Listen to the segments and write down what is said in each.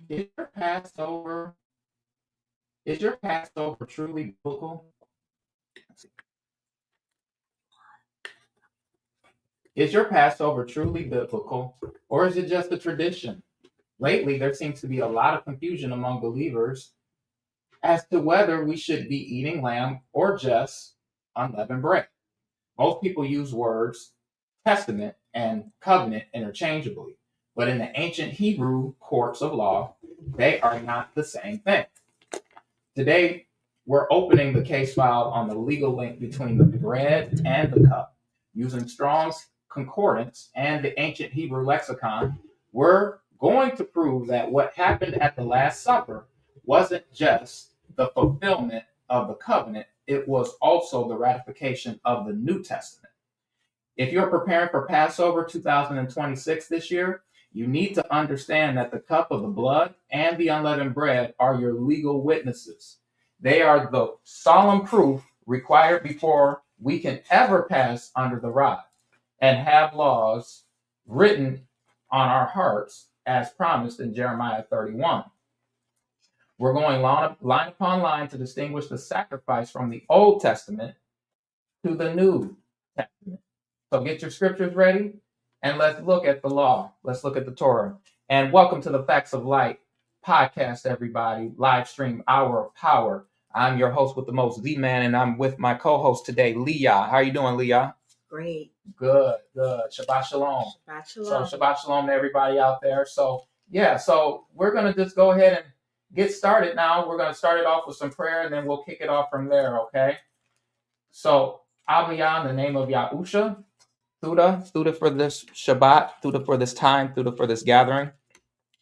Is your Passover is your Passover truly biblical? Is your Passover truly biblical, or is it just a tradition? Lately, there seems to be a lot of confusion among believers as to whether we should be eating lamb or just unleavened bread. Most people use words testament and covenant interchangeably, but in the ancient Hebrew courts of law, they are not the same thing. Today, we're opening the case file on the legal link between the bread and the cup. Using Strong's Concordance and the Ancient Hebrew Lexicon, we're going to prove that what happened at the Last Supper wasn't just the fulfillment of the covenant, it was also the ratification of the New Testament. If you're preparing for Passover 2026 this year, you need to understand that the cup of the blood and the unleavened bread are your legal witnesses. They are the solemn proof required before we can ever pass under the rod and have laws written on our hearts as promised in Jeremiah 31. We're going line upon line to distinguish the sacrifice from the Old Testament to the New Testament. So get your scriptures ready and let's look at the law. Let's look at the Torah. And welcome to the Facts of Light podcast, everybody. Live stream Hour of Power. I'm your host with the most, the man, and I'm with my co-host today, Leah. How are you doing, Leah? Great. Good. Shabbat shalom. Shabbat shalom. So Shabbat shalom to everybody out there. So we're going to just go ahead and get started now. We're going to start it off with some prayer and then we'll kick it off from there, okay? So, Aliyah, in the name of Yahusha, Thuda for this Shabbat, Thuda for this time, Thuda for this gathering.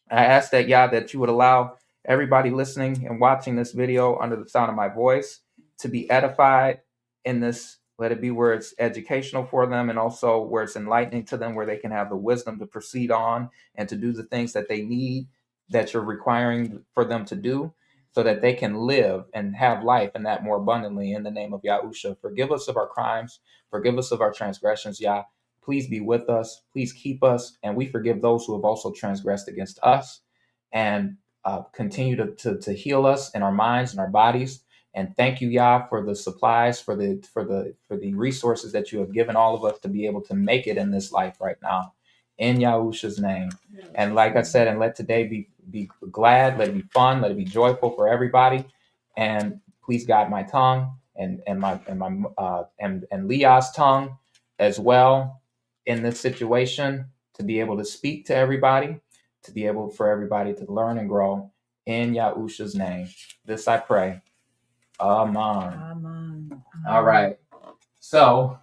I ask that, Yah, that you would allow everybody listening and watching this video under the sound of my voice to be edified in this. Let it be where it's educational for them and also where it's enlightening to them, where they can have the wisdom to proceed on and to do the things that they need, that you're requiring for them to do, so that they can live and have life and that more abundantly in the name of Yahusha. Forgive us of our crimes. Forgive us of our transgressions, Yah. Please be with us. Please keep us. And we forgive those who have also transgressed against us. And continue to heal us in our minds and our bodies. And thank you, Yah, for the supplies, for the resources that you have given all of us to be able to make it in this life right now. In Yahusha's name. And like I said, and let today be glad, let it be fun, let it be joyful for everybody. And please guide my tongue and Leah's tongue as well in this situation, to be able to speak to everybody, to be able for everybody to learn and grow in Yahusha's name. This I pray. Amen. Amen. All right. So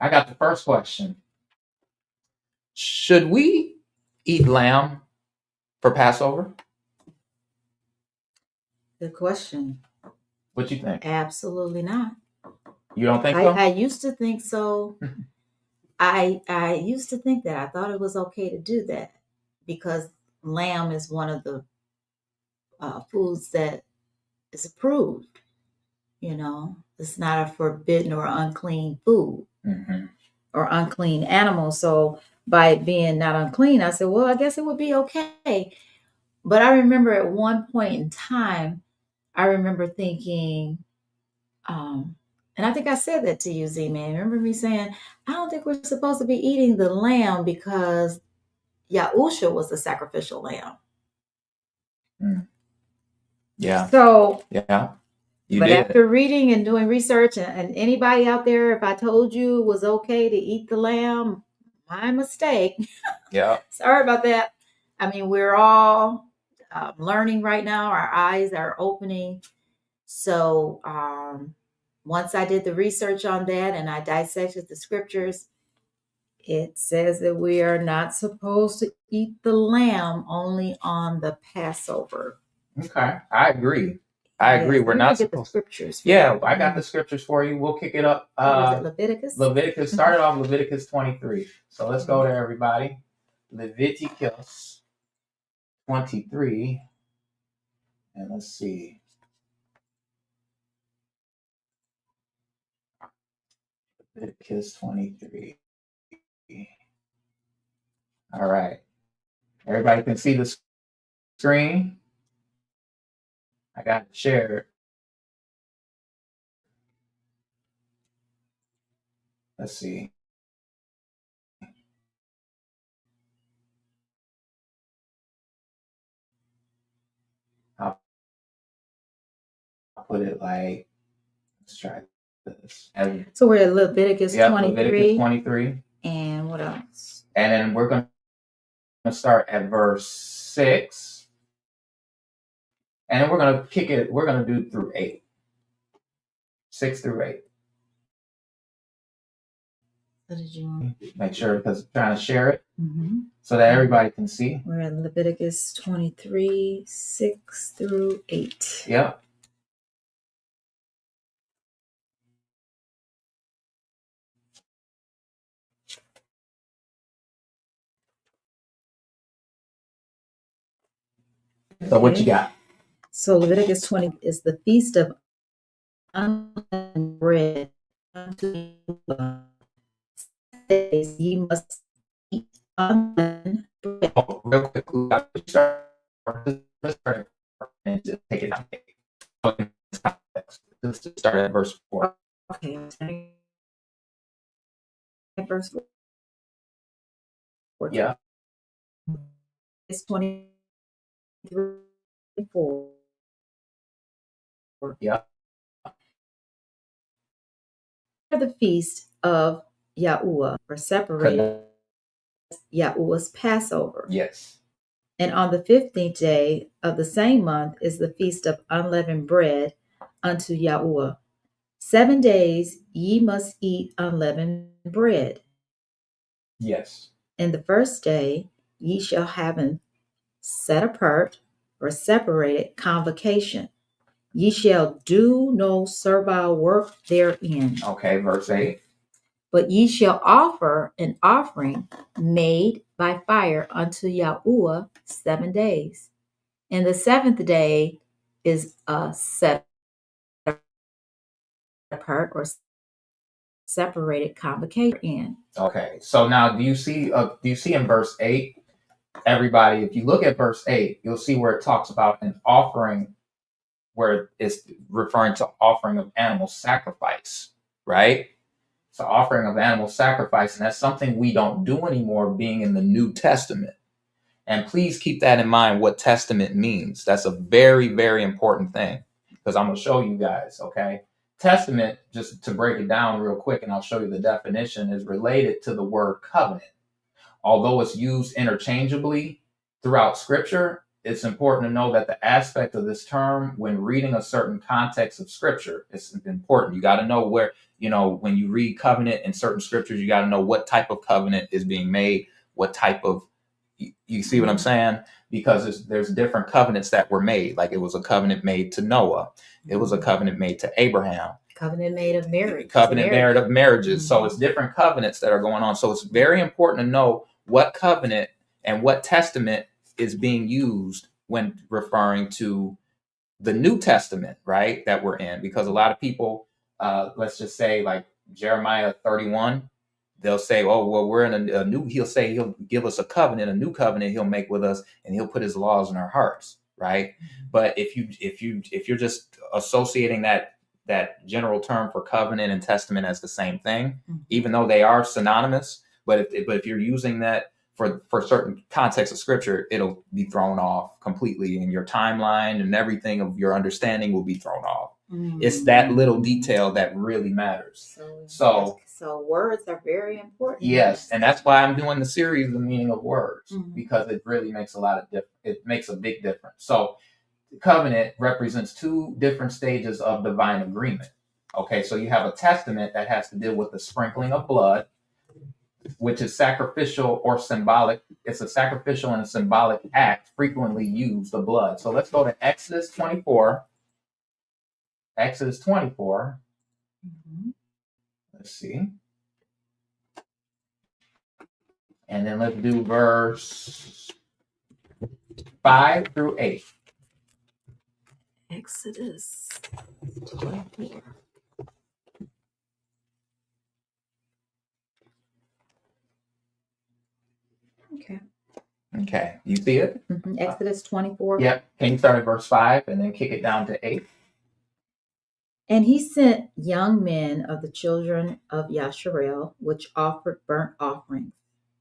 I got the first question. Should we eat lamb for Passover? Good question. What you think? Absolutely not. You don't think so? I used to think so. I used to think that. I thought it was okay to do that because lamb is one of the foods that is approved. You know, it's not a forbidden or unclean food or unclean animal. So by it being not unclean, I said, well, I guess it would be okay. But I remember at one point in time, I remember thinking, and I think I said that to you, Z-Man. Remember me saying, I don't think we're supposed to be eating the lamb because Yahusha was the sacrificial lamb. Yeah. So, yeah. But after reading and doing research, and anybody out there, if I told you it was okay to eat the lamb, my mistake. Yeah. Sorry about that. I mean, we're all learning right now. Our eyes are opening. So once I did the research on that and I dissected the scriptures, it says that we are not supposed to eat the lamb only on the Passover. Okay, I agree. We're not supposed. The scriptures. Yeah, I got the scriptures for you. We'll kick it up. Was it Leviticus? Leviticus started off Leviticus 23. So let's go there, everybody. Leviticus 23, and let's see. Leviticus 23. All right. Everybody can see the screen. I got to share it. Let's see. I'll put it like, let's try this. So we're at Leviticus 23. Leviticus 23. And what else? And then we're going to start at verse 6. And then we're going to kick it. We're going to do through 8. 6 through 8. What did you make sure, because I'm trying to share it mm-hmm. so that everybody can see. We're at Leviticus 23, 6 through 8. Yep. So Okay. what you got? So Leviticus 20 is the feast of unleavened bread unto you. Says ye must eat unleavened bread. Oh, real quick, let's start and just take it down. Let's start at verse 4. Okay. Verse 4. Yeah. It's 23, 4. Yeah. The feast of Yahuwah, or separated Yahuwah's Passover. Yes. And on the 15th day of the same month is the feast of unleavened bread unto Yahuwah. 7 days ye must eat unleavened bread. Yes. And the first day ye shall have an set apart or separated convocation. Ye shall do no servile work therein. Okay, verse 8. But ye shall offer an offering made by fire unto Yahuwah 7 days. And the 7th day is a set apart or separated convocation in. Okay, so now do you see in verse 8, everybody, if you look at verse 8, you'll see where it talks about an offering, where it's referring to offering of animal sacrifice, right? It's an offering of animal sacrifice, and that's something we don't do anymore being in the New Testament. And please keep that in mind, what testament means. That's a very, very important thing, because I'm going to show you guys, okay? Testament, just to break it down real quick, and I'll show you the definition, is related to the word covenant. Although it's used interchangeably throughout Scripture, it's important to know that the aspect of this term, when reading a certain context of Scripture, it's important. You got to know where, when you read covenant in certain Scriptures, you got to know what type of covenant is being made, what type of, you see what I'm saying? Because there's different covenants that were made. Like, it was a covenant made to Noah. It was a covenant made to Abraham. Covenant made of marriage. Covenant made of marriages. Mm-hmm. So it's different covenants that are going on. So it's very important to know what covenant and what testament is being used when referring to the New Testament, right, that we're in. Because a lot of people, let's just say like Jeremiah 31, they'll say, oh, well, we're in a new, he'll say he'll give us a covenant, a new covenant he'll make with us, and he'll put his laws in our hearts, right? Mm-hmm. But if you're just associating that general term for covenant and testament as the same thing, mm-hmm. even though they are synonymous, but if you're using that for certain contexts of Scripture, it'll be thrown off completely, and your timeline and everything of your understanding will be thrown off. Mm-hmm. It's that little detail that really matters. So words are very important. Yes, and that's why I'm doing the series, The Meaning of Words, mm-hmm. because it really makes it makes a big difference. So covenant represents 2 different stages of divine agreement. Okay, so you have a testament that has to deal with the sprinkling of blood, which is sacrificial or symbolic. It's a sacrificial and a symbolic act frequently used, the blood. So let's go to Exodus 24. Exodus 24. Mm-hmm. Let's see. And then let's do verse 5 through 8. Exodus 24. Okay. Okay, you see it? Exodus 24. Yep. Can you start at verse 5 and then kick it down to 8? And he sent young men of the children of Yasharel, which offered burnt offerings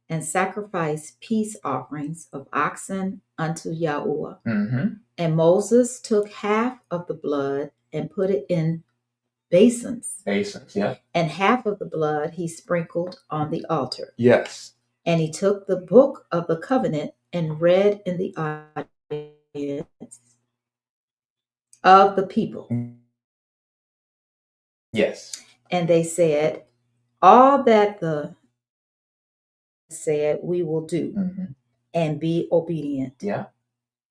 and sacrificed peace offerings of oxen unto Yahuwah. Mm-hmm. And Moses took half of the blood and put it in basins, Yeah. and half of the blood he sprinkled on the altar. Yes. And he took the book of the covenant and read in the audience of the people. Yes. And they said, all that the said we will do, and be obedient. Yeah.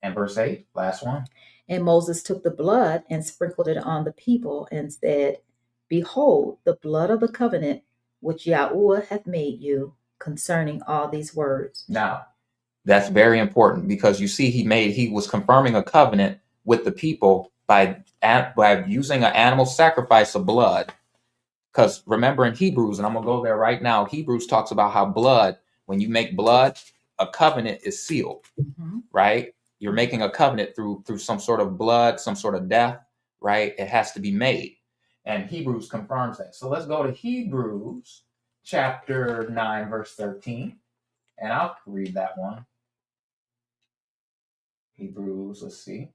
And verse 8, last one. And Moses took the blood and sprinkled it on the people and said, behold, the blood of the covenant which Yahuwah hath made you concerning all these words. Now, that's very important, because you see he was confirming a covenant with the people by using an animal sacrifice of blood. Because remember in Hebrews, and I'm going to go there right now, Hebrews talks about how blood, when you make blood, a covenant is sealed, right? You're making a covenant through some sort of blood, some sort of death, right? It has to be made. And Hebrews confirms that. So let's go to Hebrews chapter 9, verse 13. And I'll read that one. Hebrews, let's see.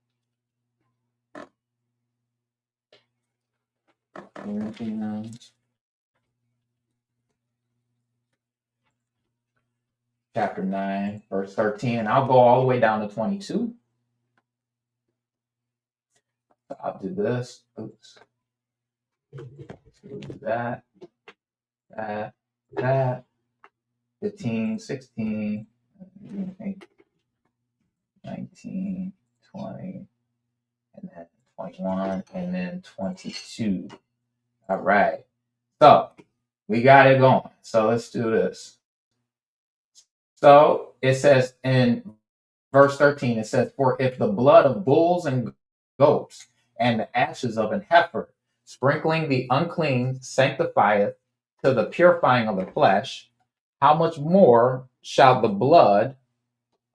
Chapter 9, verse 13, and I'll go all the way down to 22. I'll do this. Oops. That. 15, 16, 19, 20, and then 21, and then 22. All right. So we got it going. So let's do this. So it says in verse 13, it says, for if the blood of bulls and goats and the ashes of an heifer, sprinkling the unclean, sanctifieth to the purifying of the flesh, how much more shall the blood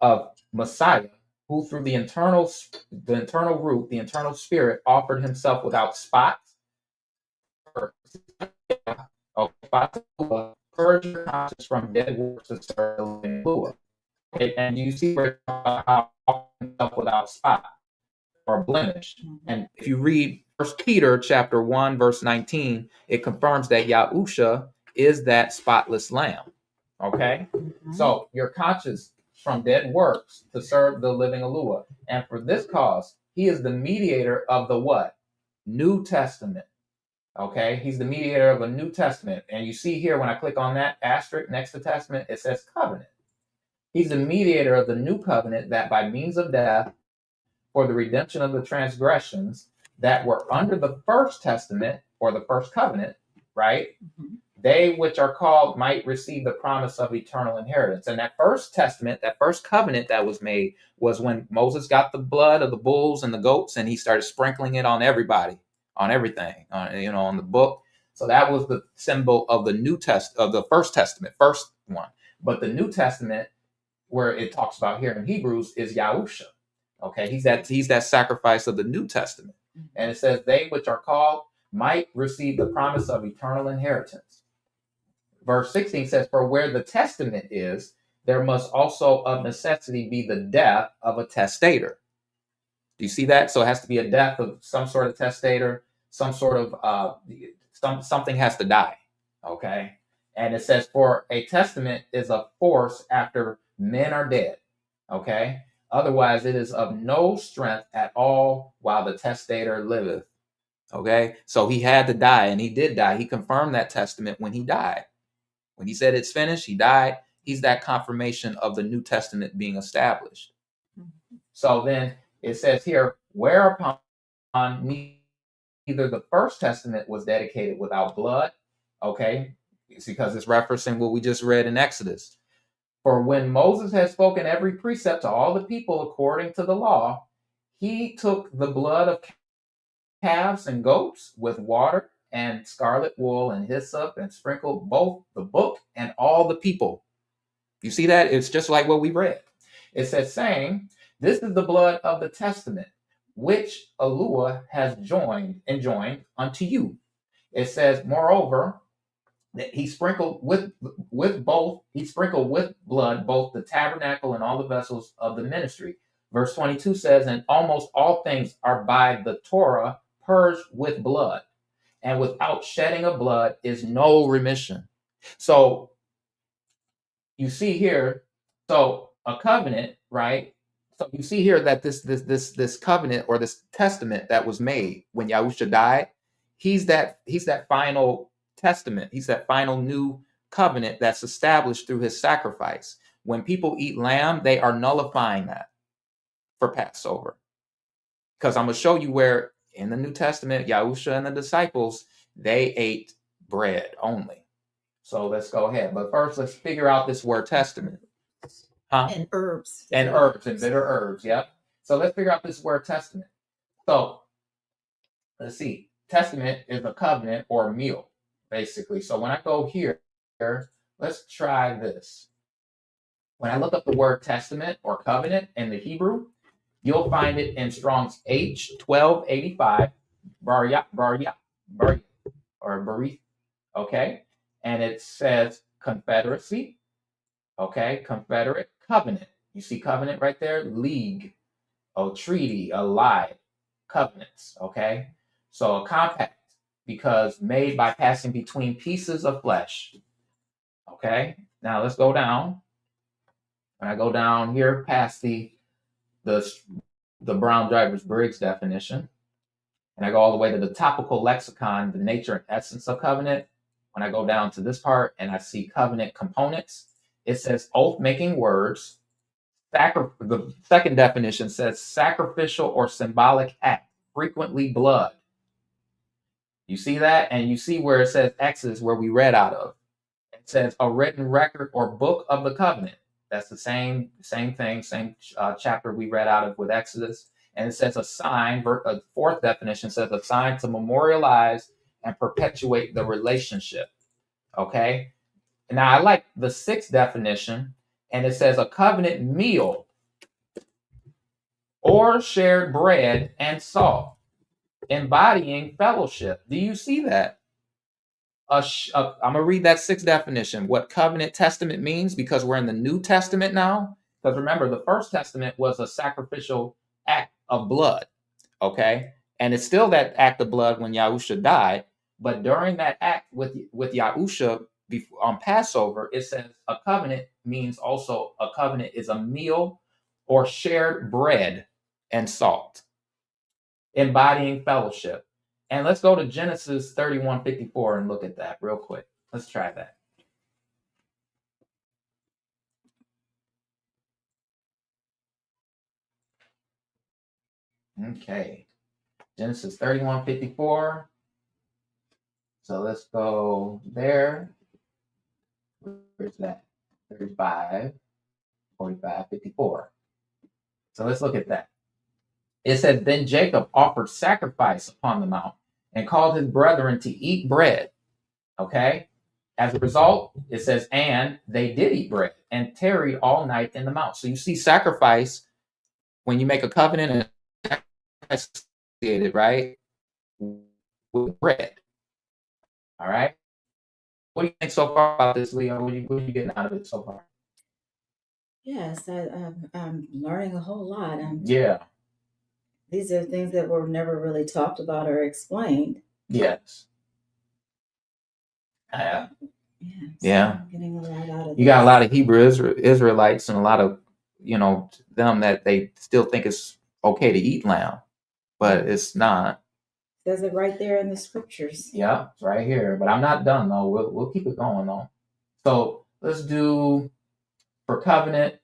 of Messiah, who through the internal root, the internal spirit, offered himself without spot, purge your conscience from dead works to serve the living Lord. And you see where how himself without spot or blemish. And if you read 1 Peter chapter 1, verse 19, it confirms that Yahusha is that spotless lamb. Okay? So your conscience from dead works to serve the living Alua. And for this cause, he is the mediator of the what? New Testament. Okay? He's the mediator of a New Testament. And you see here, when I click on that asterisk next to Testament, it says covenant. He's the mediator of the new covenant, that by means of death, for the redemption of the transgressions that were under the first testament or the first covenant, right? They which are called might receive the promise of eternal inheritance. And that first testament, that first covenant that was made, was when Moses got the blood of the bulls and the goats, and he started sprinkling it on everybody, on everything, on the book. So that was the symbol of the of the first testament, first one. But the New Testament, where it talks about here in Hebrews, is Yahusha. Okay, he's that sacrifice of the New Testament. And it says, they which are called might receive the promise of eternal inheritance. Verse 16 says, for where the testament is, there must also of necessity be the death of a testator. Do you see that? So it has to be a death of some sort of testator, some sort of something has to die. Okay. And it says, for a testament is of force after men are dead. Okay. Otherwise, it is of no strength at all while the testator liveth. Okay. So he had to die, and he did die. He confirmed that testament when he died. When he said it's finished, he died. He's that confirmation of the New Testament being established. So then it says here, whereupon neither the first testament was dedicated without blood. Okay. It's because it's referencing what we just read in Exodus. For when Moses had spoken every precept to all the people according to the law, he took the blood of calves and goats with water and scarlet wool and hyssop and sprinkled both the book and all the people. You see that? It's just like what we read. It says, saying, "This is the blood of the testament, which Elua has enjoined unto you." It says, moreover, that he sprinkled with blood both the tabernacle and all the vessels of the ministry. Verse 22 says, "And almost all things are by the Torah purged with blood, and without shedding of blood is no remission." So you see here, so a covenant, right? So you see here that this covenant or this testament that was made when Yahusha died, he's that final testament. He's that final new covenant that's established through his sacrifice. When people eat lamb, they are nullifying that for Passover. Because I'm gonna show you where in the New Testament, Yahusha and the disciples, they ate bread only. So let's go ahead. But first, let's figure out this word testament. Huh? And herbs. And herbs and bitter herbs. Yep. So let's figure out this word testament. So let's see. Testament is a covenant or a meal, basically. So when I go here, let's try this. When I look up the word testament or covenant in the Hebrew, you'll find it in Strong's H1285, Baria, or Barith, okay? And it says confederacy, okay? Confederate covenant. You see covenant right there? League, a treaty, allied, covenants, okay? So a compact, because made by passing between pieces of flesh, okay? Now let's go down. When I go down here past the Brown Drivers Briggs definition, and I go all the way to the topical lexicon, the nature and essence of covenant. When I go down to this part and I see covenant components, it says oath making words. The second definition says sacrificial or symbolic act, frequently blood. You see that? And you see where it says Exodus, where we read out of. It says a written record or book of the covenant. That's the same thing, same chapter we read out of with Exodus. And it says a sign. A fourth definition says a sign to memorialize and perpetuate the relationship. Okay. Now I like the sixth definition, and it says a covenant meal or shared bread and salt, embodying fellowship. Do you see that? I'm gonna read that sixth definition. What covenant testament means, because we're in the New Testament now. Because remember, the first testament was a sacrificial act of blood. Okay, and it's still that act of blood when Yahusha died. But during that act with Yahusha on Passover, it says a covenant means also a covenant is a meal or shared bread and salt, embodying fellowship. And let's go to Genesis 31:54 and look at that real quick. Let's try that. Okay. Genesis 31:54. So let's go there. Where's that? 35, 45, 54. So let's look at that. It said, "Then Jacob offered sacrifice upon the mount and called his brethren to eat bread." Okay. As a result, it says, "And they did eat bread and tarried all night in the mount." So you see sacrifice when you make a covenant and associated, right, with bread. All right. What do you think so far about this, Leo? What are you getting out of it so far? Yes, I'm learning a whole lot. Yeah. These are things that were never really talked about or explained. Yes. Yeah. Yeah. I'm getting a lot out of You got a lot of Hebrew Israelites and a lot of, them that they still think it's okay to eat lamb, but it's not. Says it right there in the scriptures. Yeah, it's right here. But I'm not done though. We'll keep it going though. So let's do for covenant.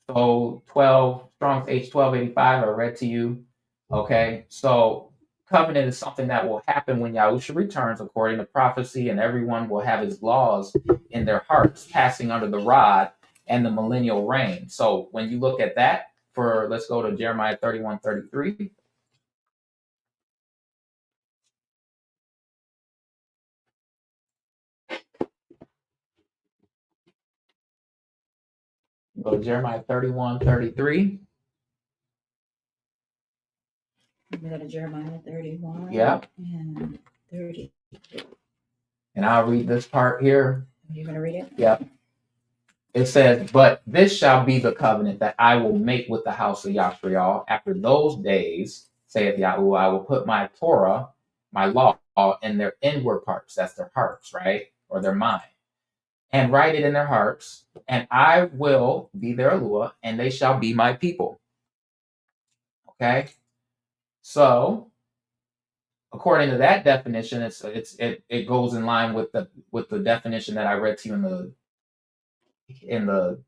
So 12 Strong's H1285 I read to you. Okay, so covenant is something that will happen when Yahusha returns, according to prophecy, and everyone will have his laws in their hearts, passing under the rod and the millennial reign. So when you look at that, let's go to Jeremiah 31:33. Go to Jeremiah 31:33. We go to Jeremiah 31. Yeah. And 30. And I'll read this part here. You're going to read it? Yep. It says, "But this shall be the covenant that I will make with the house of Yashriel after those days, saith Yahuwah, I will put my Torah, my law, in their inward parts," that's their hearts, right? Or their mind, "and write it in their hearts, and I will be their Eluah, and they shall be my people." Okay? So, according to that definition, it goes in line with the definition that I read to you in the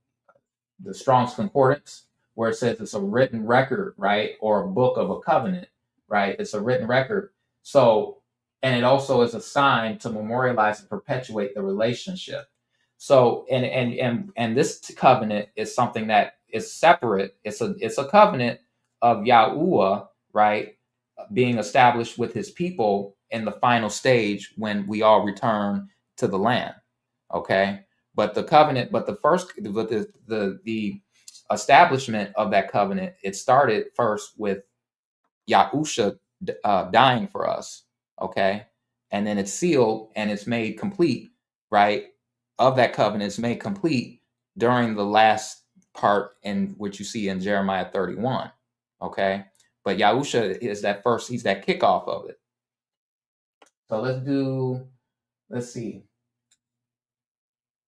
Strong's Concordance, where it says it's a written record, right? Or a book of a covenant, right? It's a written record. So, and it also is a sign to memorialize and perpetuate the relationship. So, and this covenant is something that is separate. It's a covenant of Yahuwah, right? Being established with his people in the final stage when we all return to the land. Okay. But the covenant, but the establishment of that covenant, it started first with Yahusha dying for us, okay, and then it's sealed and it's made complete, right? Of that covenant, it's made complete during the last part in which you see in Jeremiah 31, okay. But Yahusha is that first; he's that kickoff of it. So let's see.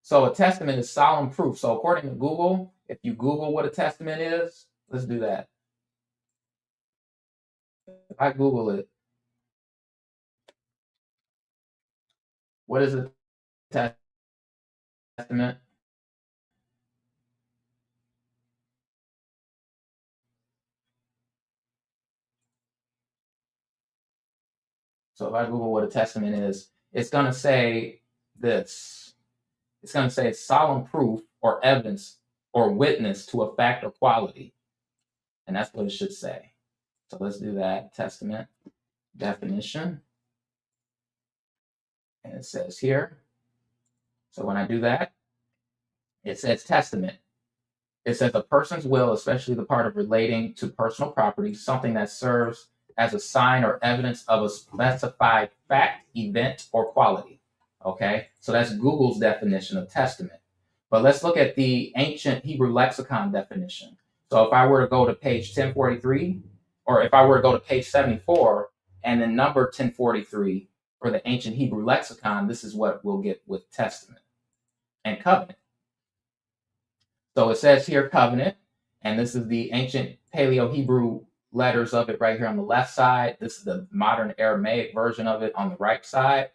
So a testament is solemn proof. So according to Google, if you Google what a testament is, let's do that. If I Google it, what is a testament? So if I Google what a testament is, it's going to say this. It's going to say solemn proof or evidence or witness to a fact or quality. And that's what it should say. So let's do that. Testament definition. And it says here. So when I do that, it says testament. It says a person's will, especially the part of relating to personal property, something that serves as a sign or evidence of a specified fact, event, or quality. Okay, so that's Google's definition of testament. But let's look at the Ancient Hebrew Lexicon definition. So if I were to go to page 1043, or if I were to go to page 74 and then number 1043 for the Ancient Hebrew Lexicon, this is what we'll get with testament and covenant. So it says here covenant, and this is the ancient Paleo Hebrew letters of it right here on the left side. This is the modern Aramaic version of it on the right side.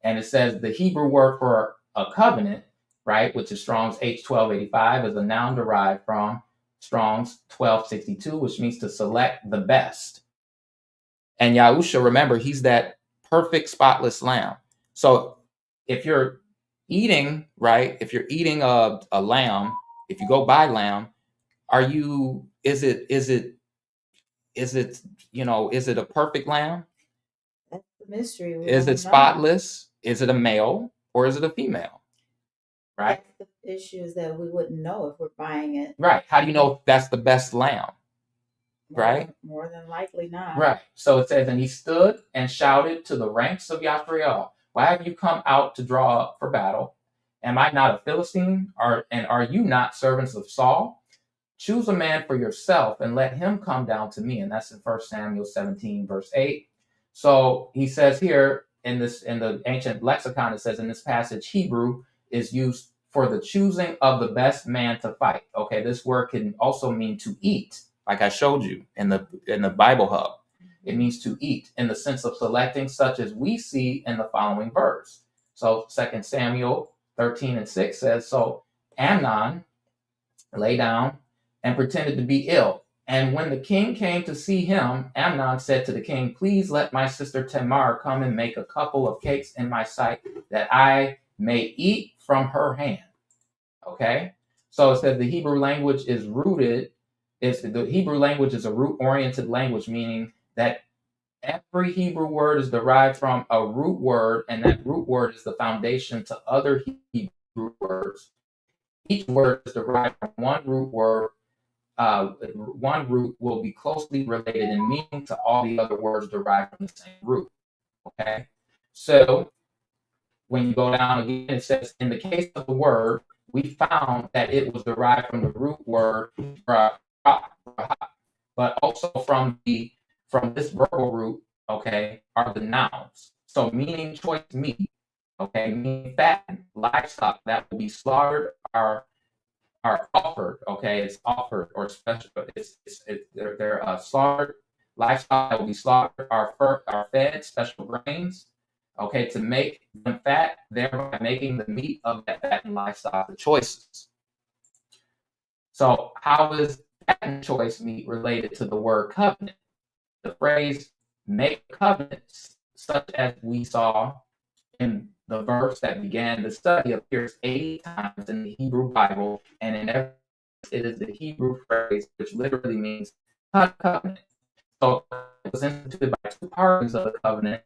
And it says the Hebrew word for a covenant, right, which is Strong's H1285, is a noun derived from Strong's 1262, which means to select the best. And Yahusha, remember, he's that perfect spotless lamb. So if you're eating, right, if you're eating a lamb, if you go buy lamb, is it a perfect lamb? That's the mystery. Is it spotless? Is it a male or is it a female? Right. That's the issue, is that we wouldn't know if we're buying it. Right. How do you know if that's the best lamb? Right. More than likely not. Right. So it says, and he stood and shouted to the ranks of Yashriel, "Why have you come out to draw up for battle? Am I not a Philistine? And are you not servants of Saul? Choose a man for yourself and let him come down to me." And that's in 1 Samuel 17, verse 8. So he says here in the ancient lexicon, it says in this passage, Hebrew is used for the choosing of the best man to fight. Okay, this word can also mean to eat, like I showed you in the Bible Hub. It means to eat in the sense of selecting, such as we see in the following verse. So 2 Samuel 13:6 says, so Amnon lay down and pretended to be ill. And when the king came to see him, Amnon said to the king, "Please let my sister Tamar come and make a couple of cakes in my sight, that I may eat from her hand." Okay? So it says the Hebrew language is rooted, the Hebrew language is a root-oriented language, meaning that every Hebrew word is derived from a root word, and that root word is the foundation to other Hebrew words. each word is derived from one root word. One root will be closely related in meaning to all the other words derived from the same root. Okay, so when you go down again, it says in the case of the word, we found that it was derived from the root word, but also from this verbal root. Okay, are the nouns. So meaning choice meat. Okay, meaning fat livestock that will be slaughtered are offered. Okay, it's offered or special. They're slaughtered. Livestock that will be slaughtered are fed special grains. Okay, to make them fat, thereby making the meat of that fattened livestock the choices. So, how is fattened choice meat related to the word covenant? The phrase "make covenants," such as we saw in the verse that began the study, appears 80 times in the Hebrew Bible, and in every it is the Hebrew phrase which literally means covenant. So it was instituted by two parties of the covenant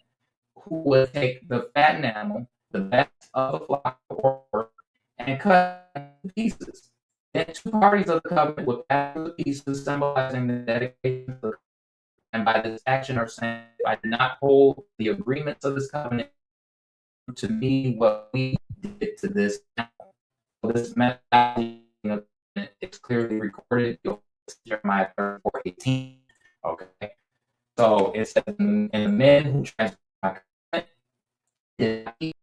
who would take the fattened animal, the best of the flock or work, and cut it into pieces. Then two parties of the covenant would pass the pieces, symbolizing the dedication of the covenant. And by this action are saying, if I do not hold the agreements of this covenant, to me what we did to this animal. So this methodology, it's clearly recorded. You'll see Jeremiah 34:18. Okay. So it says, and the men who transgressed my covenant did not eat.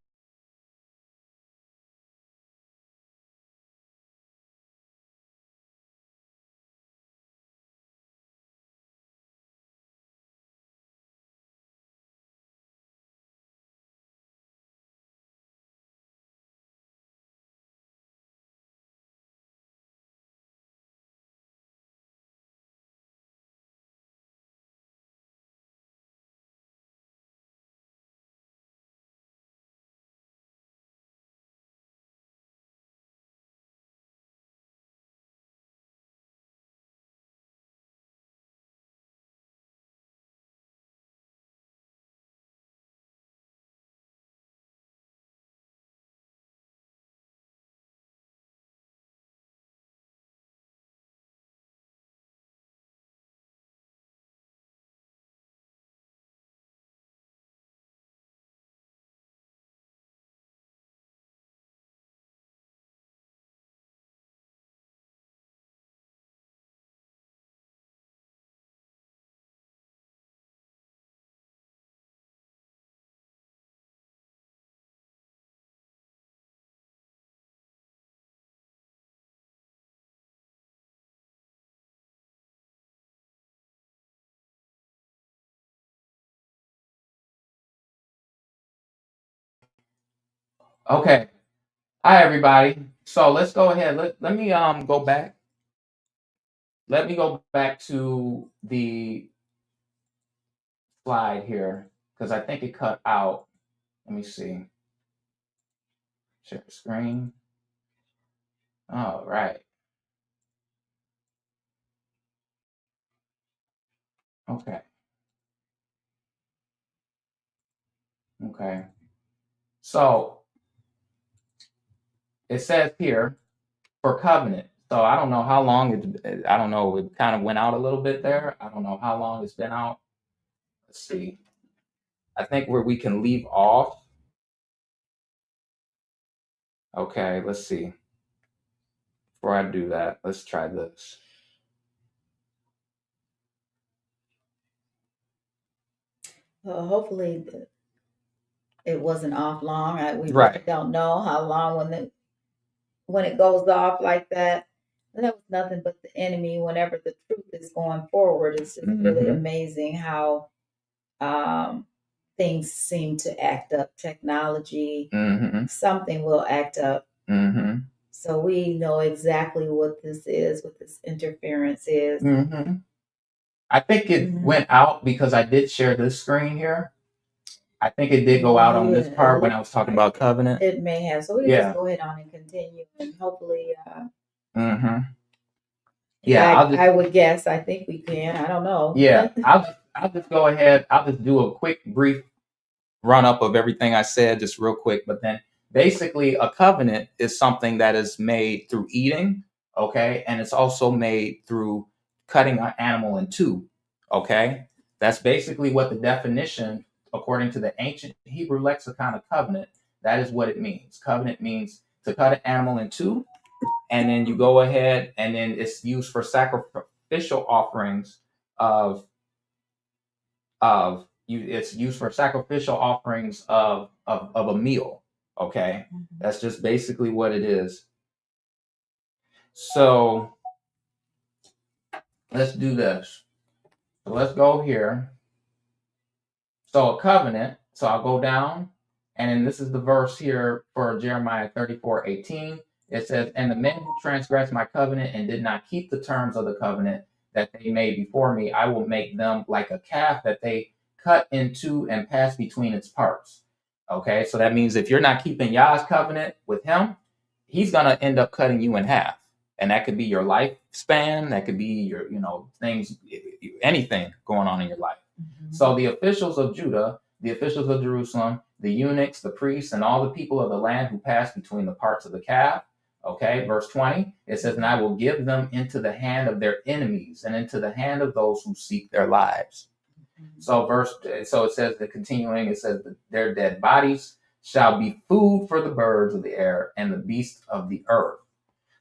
Okay. Hi everybody. So let's go ahead. Let me go back. Let me go back to the slide here because I think it cut out. Let me see. Share screen. All right. Okay. Okay. So it says here for covenant. So I don't know how long I don't know. It kind of went out a little bit there. I don't know how long it's been out. Let's see. I think where we can leave off. Okay, let's see. Before I do that, let's try this. Well, hopefully it wasn't off long. We Right. don't know how long when it goes off like that. And that was nothing but the enemy. Whenever the truth is going forward, it's just really amazing how things seem to act up. Technology, something will act up. So we know exactly what this is, what this interference is. I think it went out because I did share this screen here. I think it did go out on this part when I was talking about covenant. It may have. So we just go ahead on and continue, and hopefully. Yeah, I would guess. I think we can. I don't know. Yeah, I'll just go ahead. I'll just do a quick, brief run up of everything I said, just real quick. But then basically a covenant is something that is made through eating, okay, and it's also made through cutting an animal in two, okay. That's basically what the definition, according to the Ancient Hebrew Lexicon of covenant, that is what it means. Covenant means to cut an animal in two, and then you go ahead, and then it's used for sacrificial offerings it's used for sacrificial offerings of a meal. Okay, that's just basically what it is. So let's do this. So let's go here. So a covenant. So I'll go down, and then this is the verse here for Jeremiah 34:18. It says, "And the men who transgressed my covenant and did not keep the terms of the covenant that they made before me, I will make them like a calf that they cut into and pass between its parts." Okay, so that means if you're not keeping Yah's covenant with him, he's gonna end up cutting you in half. And that could be your lifespan, that could be your, things, anything going on in your life. So the officials of Judah, the officials of Jerusalem, the eunuchs, the priests, and all the people of the land who pass between the parts of the calf. Okay, verse 20, it says, "And I will give them into the hand of their enemies and into the hand of those who seek their lives." So it says, the continuing, it says, "Their dead bodies shall be food for the birds of the air and the beasts of the earth."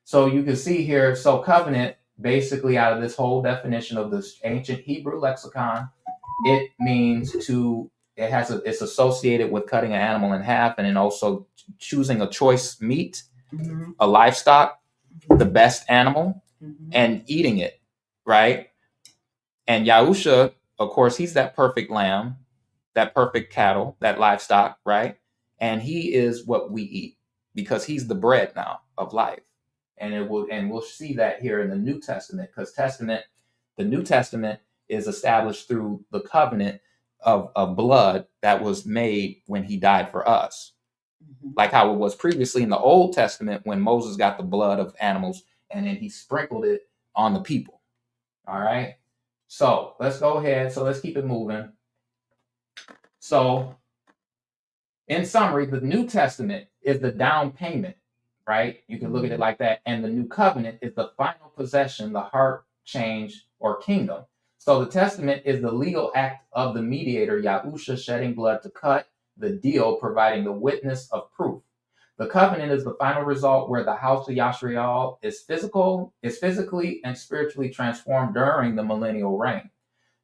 So you can see here, so covenant, basically out of this whole definition of this ancient Hebrew lexicon, it means it's associated with cutting an animal in half, and then also choosing a choice meat, a livestock, the best animal, and eating it, right? And Yahusha, of course, he's that perfect lamb, that perfect cattle, that livestock, right? And he is what we eat because he's the bread now of life. And we'll see that here in the New Testament, because the New Testament is established through the covenant of blood that was made when he died for us. Like how it was previously in the Old Testament when Moses got the blood of animals and then he sprinkled it on the people. All right. So let's go ahead. So let's keep it moving. So in summary, the New Testament is the down payment, right? You can look at it like that. And the new covenant is the final possession, the heart change or kingdom. So the testament is the legal act of the mediator, Yahusha, shedding blood to cut the deal, providing the witness of proof. The covenant is the final result where the house of Yashriel is physically and spiritually transformed during the millennial reign.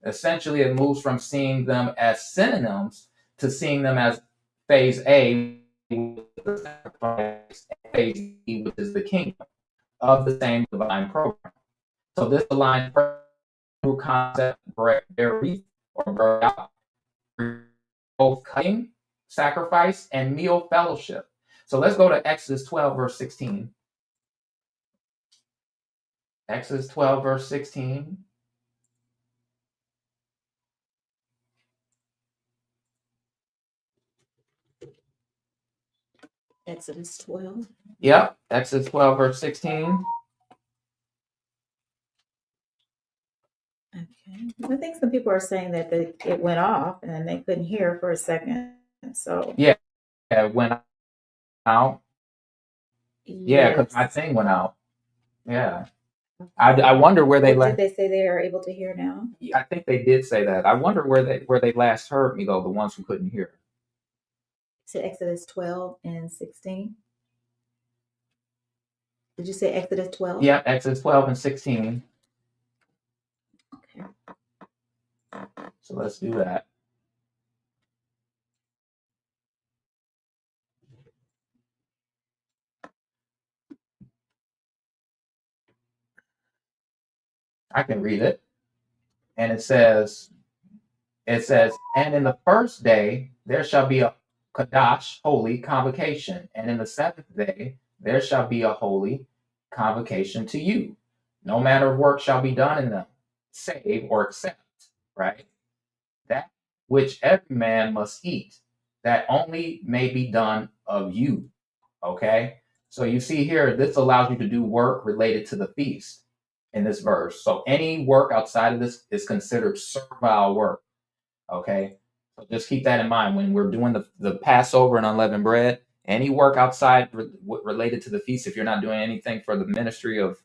Essentially, it moves from seeing them as synonyms to seeing them as phase A, phase B, which is the kingdom of the same divine program. So this aligns through concept berith or both cutting, sacrifice, and meal fellowship. So let's go to Exodus 12, verse 16. Exodus 12, verse 16. Exodus 12. Yep, Exodus 12, verse 16. Okay. I think some people are saying that it went off and they couldn't hear for a second. So yeah, it went out. Yeah, because yes. my thing went out. Yeah. I wonder where they did they say they are able to hear now? I think they did say that. I wonder where they last heard me though, the ones who couldn't hear. To Exodus 12 and 16. Did you say Exodus 12? Yeah, Exodus 12 and 16. Okay. So let's do that. I can read it. And it says, "And in the first day there shall be a Kadash, holy convocation, and in the seventh day there shall be a holy convocation to you. No manner of work shall be done in them, save or except," right? "That which every man must eat, that only may be done of you." Okay? So you see here, this allows you to do work related to the feast in this verse. So any work outside of this is considered servile work. Okay? So just keep that in mind when we're doing the Passover and unleavened bread. Any work outside related to the feast, if you're not doing anything for the ministry of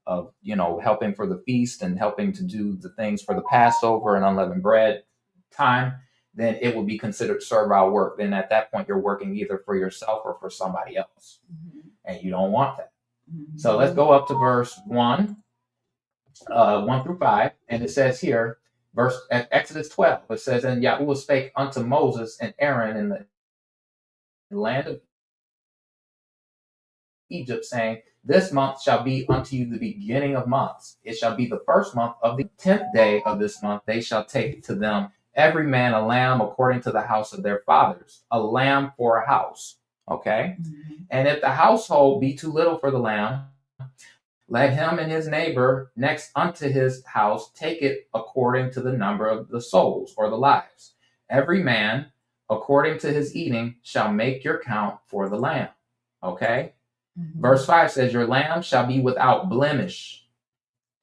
helping for the feast and helping to do the things for the Passover and unleavened bread time, then it will be considered servile work. Then at that point, you're working either for yourself or for somebody else, and you don't want that. So let's go up to verse 1 through 5, and it says here, Exodus 12, it says, and Yahuwah spake unto Moses and Aaron in the land of Egypt, saying, this month shall be unto you the beginning of months. It shall be the first month of the 10th day of this month. They shall take to them every man a lamb according to the house of their fathers, a lamb for a house. Okay? And if the household be too little for the lamb, let him and his neighbor next unto his house take it according to the number of the souls or the lives. Every man, according to his eating, shall make your count for the lamb. Okay? Verse 5 says, your lamb shall be without blemish,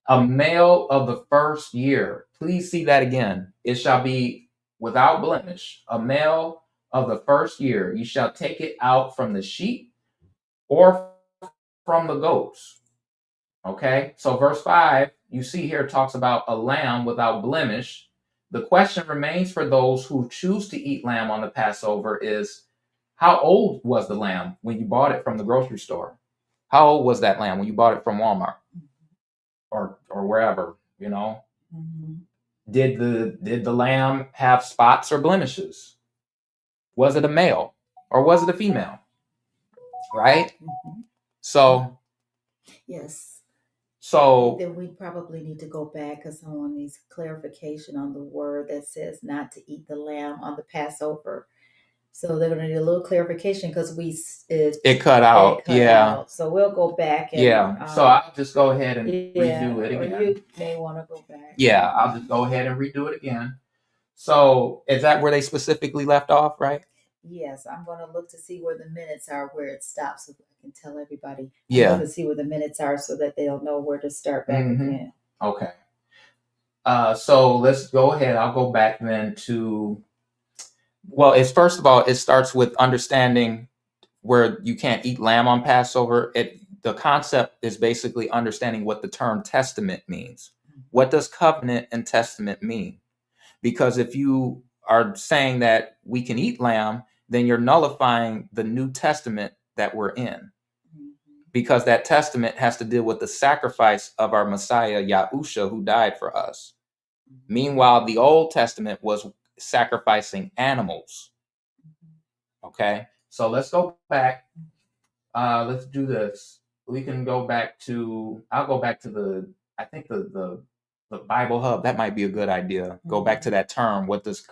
a male of the first year. Please see that again. It shall be without blemish, a male of the first year. You shall take it out from the sheep or from the goats. Okay, so verse 5, you see here, talks about a lamb without blemish. The question remains for those who choose to eat lamb on the Passover is, how old was the lamb when you bought it from the grocery store? How old was that lamb when you bought it from Walmart or wherever, Did the lamb have spots or blemishes? Was it a male or was it a female? Right? So, yes. So then we probably need to go back because someone needs clarification on the word that says not to eat the lamb on the Passover. So they're going to need a little clarification because it cut out. Out. So we'll go back and so I'll just go ahead and redo it again. Or you may want to go back. Yeah, I'll just go ahead and redo it again. So is that where they specifically left off, right? Yes, I'm going to look to see where the minutes are, where it stops, so I can tell everybody. Yeah. I'm going to see where the minutes are so that they'll know where to start back again. Okay. So let's go ahead. I'll go back then to, well, it's first of all, it starts with understanding where you can't eat lamb on Passover. The concept is basically understanding what the term testament means. What does covenant and testament mean? Because if you are saying that we can eat lamb, then you're nullifying the New Testament that we're in. Because that testament has to deal with the sacrifice of our Messiah, Yahusha, who died for us. Meanwhile, the Old Testament was sacrificing animals. Okay, so let's go back. Let's do this. We can go back to, I'll go back to I think the Bible Hub. That might be a good idea. Go back to that term. What does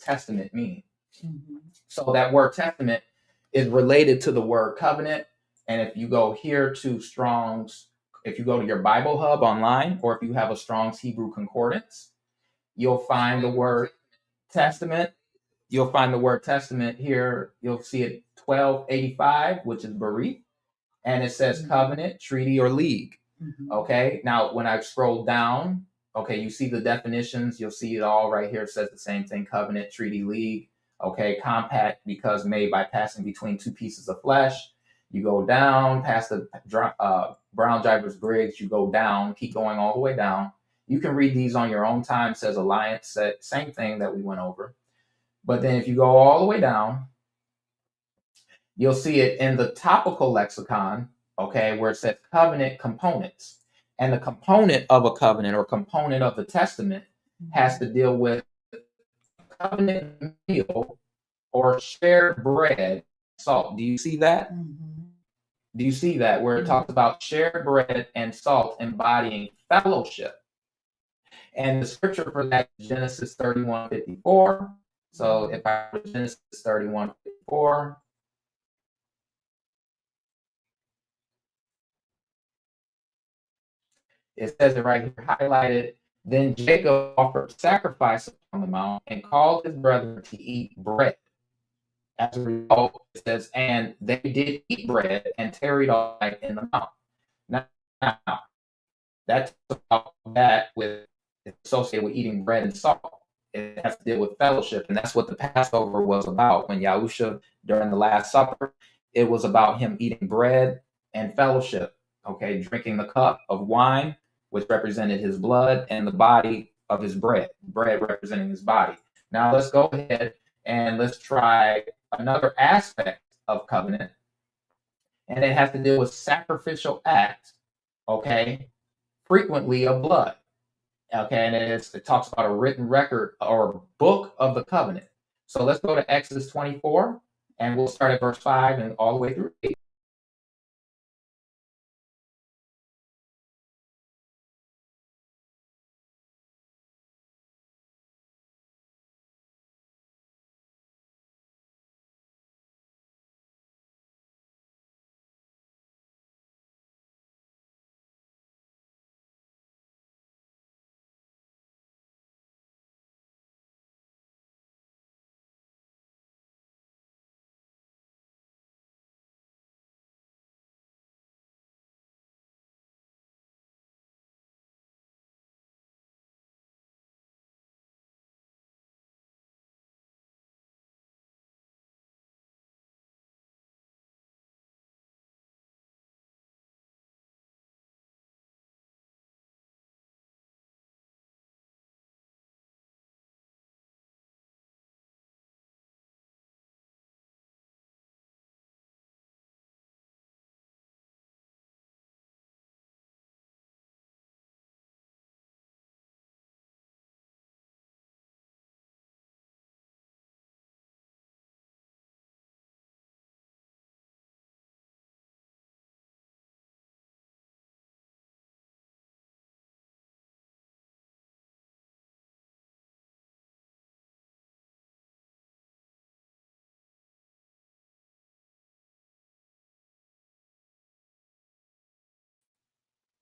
testament mean? So that word testament is related to the word covenant. And if you go here to Strong's, if you go to your Bible Hub online, or if you have a Strong's Hebrew Concordance, you'll find the word testament. You'll find the word testament here. You'll see it 1285, which is Berit, and it says covenant, treaty, or league. Okay. Now, when I scroll down, okay, you see the definitions. You'll see it all right here. It says the same thing: covenant, treaty, league. Okay, compact because made by passing between two pieces of flesh. You go down past the Brown Drivers Briggs. You go down, keep going all the way down. You can read these on your own time. It says alliance, same thing that we went over. But then if you go all the way down, you'll see it in the topical lexicon, okay, where it says covenant components. And the component of a covenant or component of the testament has to deal with covenant meal or shared bread, salt. Do you see that? Do you see that where it talks about shared bread and salt embodying fellowship? And the scripture for that is Genesis 31:54. So if I go to Genesis 31:54, it says it right here, highlighted. Then Jacob offered sacrifice on the mount and called his brethren to eat bread. As a result, it says, and they did eat bread and tarried all night in the mount. Now that's about that with associated with eating bread and salt. It has to deal with fellowship, and that's what the Passover was about. When Yahusha, during the Last Supper, it was about him eating bread and fellowship, okay, drinking the cup of wine, which represented his blood, and the body of his bread representing his body. Now let's go ahead and let's try another aspect of covenant, and it has to deal with sacrificial acts, okay, frequently of blood. Okay, and it talks about a written record or book of the covenant. So let's go to Exodus 24, and we'll start at verse 5 and all the way through 8.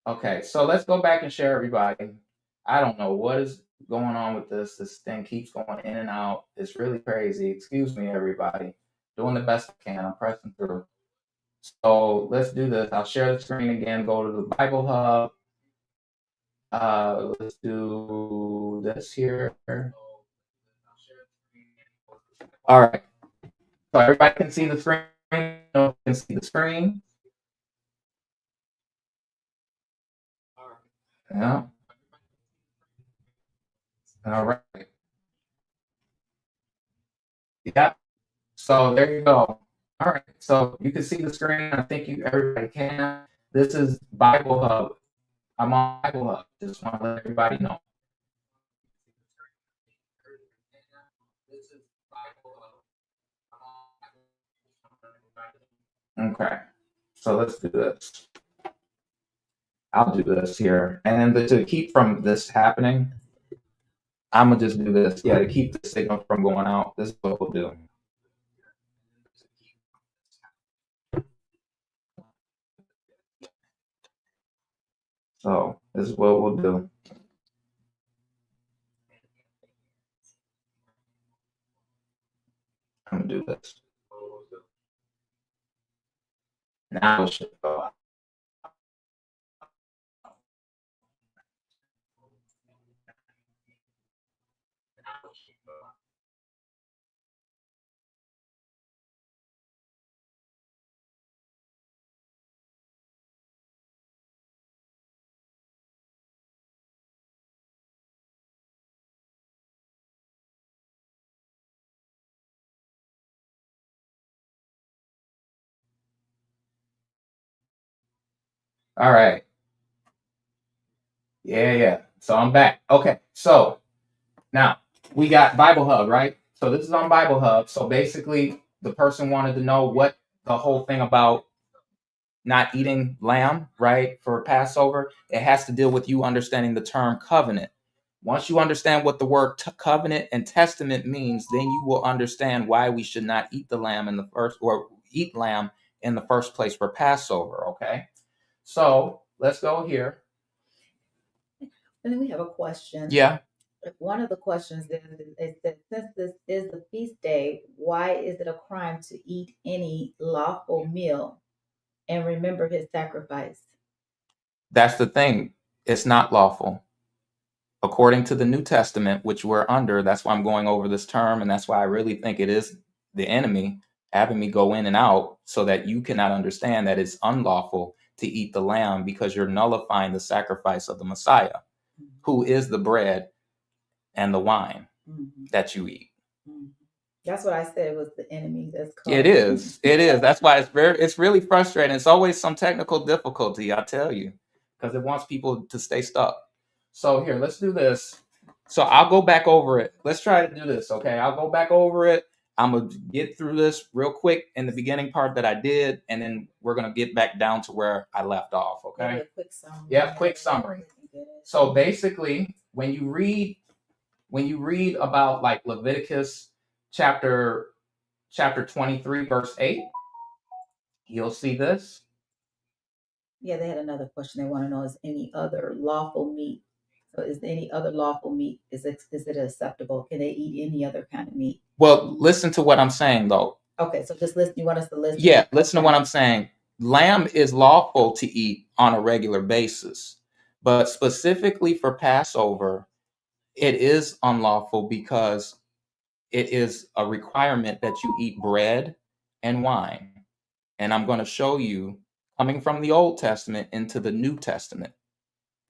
Okay, so let's go back and share everybody. I don't know what is going on with this. This thing keeps going in and out. It's really crazy. Excuse me, everybody. Doing the best I can. I'm pressing through. So let's do this. I'll share the screen again. Go to the Bible Hub. Let's do this here. All right. So everybody can see the screen. No, can see the screen. Yeah. All right. Yeah. So there you go. All right. So you can see the screen. I think everybody can. This is Bible Hub. I'm on Bible Hub. Just want to let everybody know. Okay. So let's do this. I'll do this here. And then to keep from this happening, I'm going to just do this. Yeah, to keep the signal from going out, this is what we'll do. So this is what we'll do. I'm going to do this. Now it should go out. All right. Yeah. So I'm back. Okay. So now we got Bible Hub, right? So this is on Bible Hub. So basically, the person wanted to know what the whole thing about not eating lamb, right, for Passover. It has to deal with you understanding the term covenant. Once you understand what the word covenant and testament means, then you will understand why we should not eat the lamb in the first, or eat lamb in the first place for Passover. Okay. So let's go here. And then we have a question. Yeah. One of the questions is that since this is the feast day, why is it a crime to eat any lawful meal and remember his sacrifice? That's the thing. It's not lawful. according to the New Testament, which we're under, that's why I'm going over this term, and that's why I really think it is the enemy having me go in and out so that you cannot understand that it's unlawful to eat the lamb because you're nullifying the sacrifice of the Messiah, who is the bread and the wine that you eat. That's what I said was the enemy that's called. It is. It is. That's why it's really frustrating. It's always some technical difficulty, I tell you, because it wants people to stay stuck. So here, let's do this. So I'll go back over it. Let's try to do this, okay? I'll go back over it. I'm going to get through this real quick in the beginning part that I did, and then we're going to get back down to where I left off, okay? Maybe a quick summary. Yeah, quick summary. So basically, when you read about like Leviticus chapter 23, verse 8, you'll see this. Yeah, they had another question. They want to know, is any other lawful meat? So is any other lawful meat, is it acceptable? Can they eat any other kind of meat? Well, listen to what I'm saying, though. Okay, so just listen. You want us to listen? Yeah, listen to what I'm saying. Lamb is lawful to eat on a regular basis, but specifically for Passover, it is unlawful because it is a requirement that you eat bread and wine. And I'm going to show you coming from the Old Testament into the New Testament.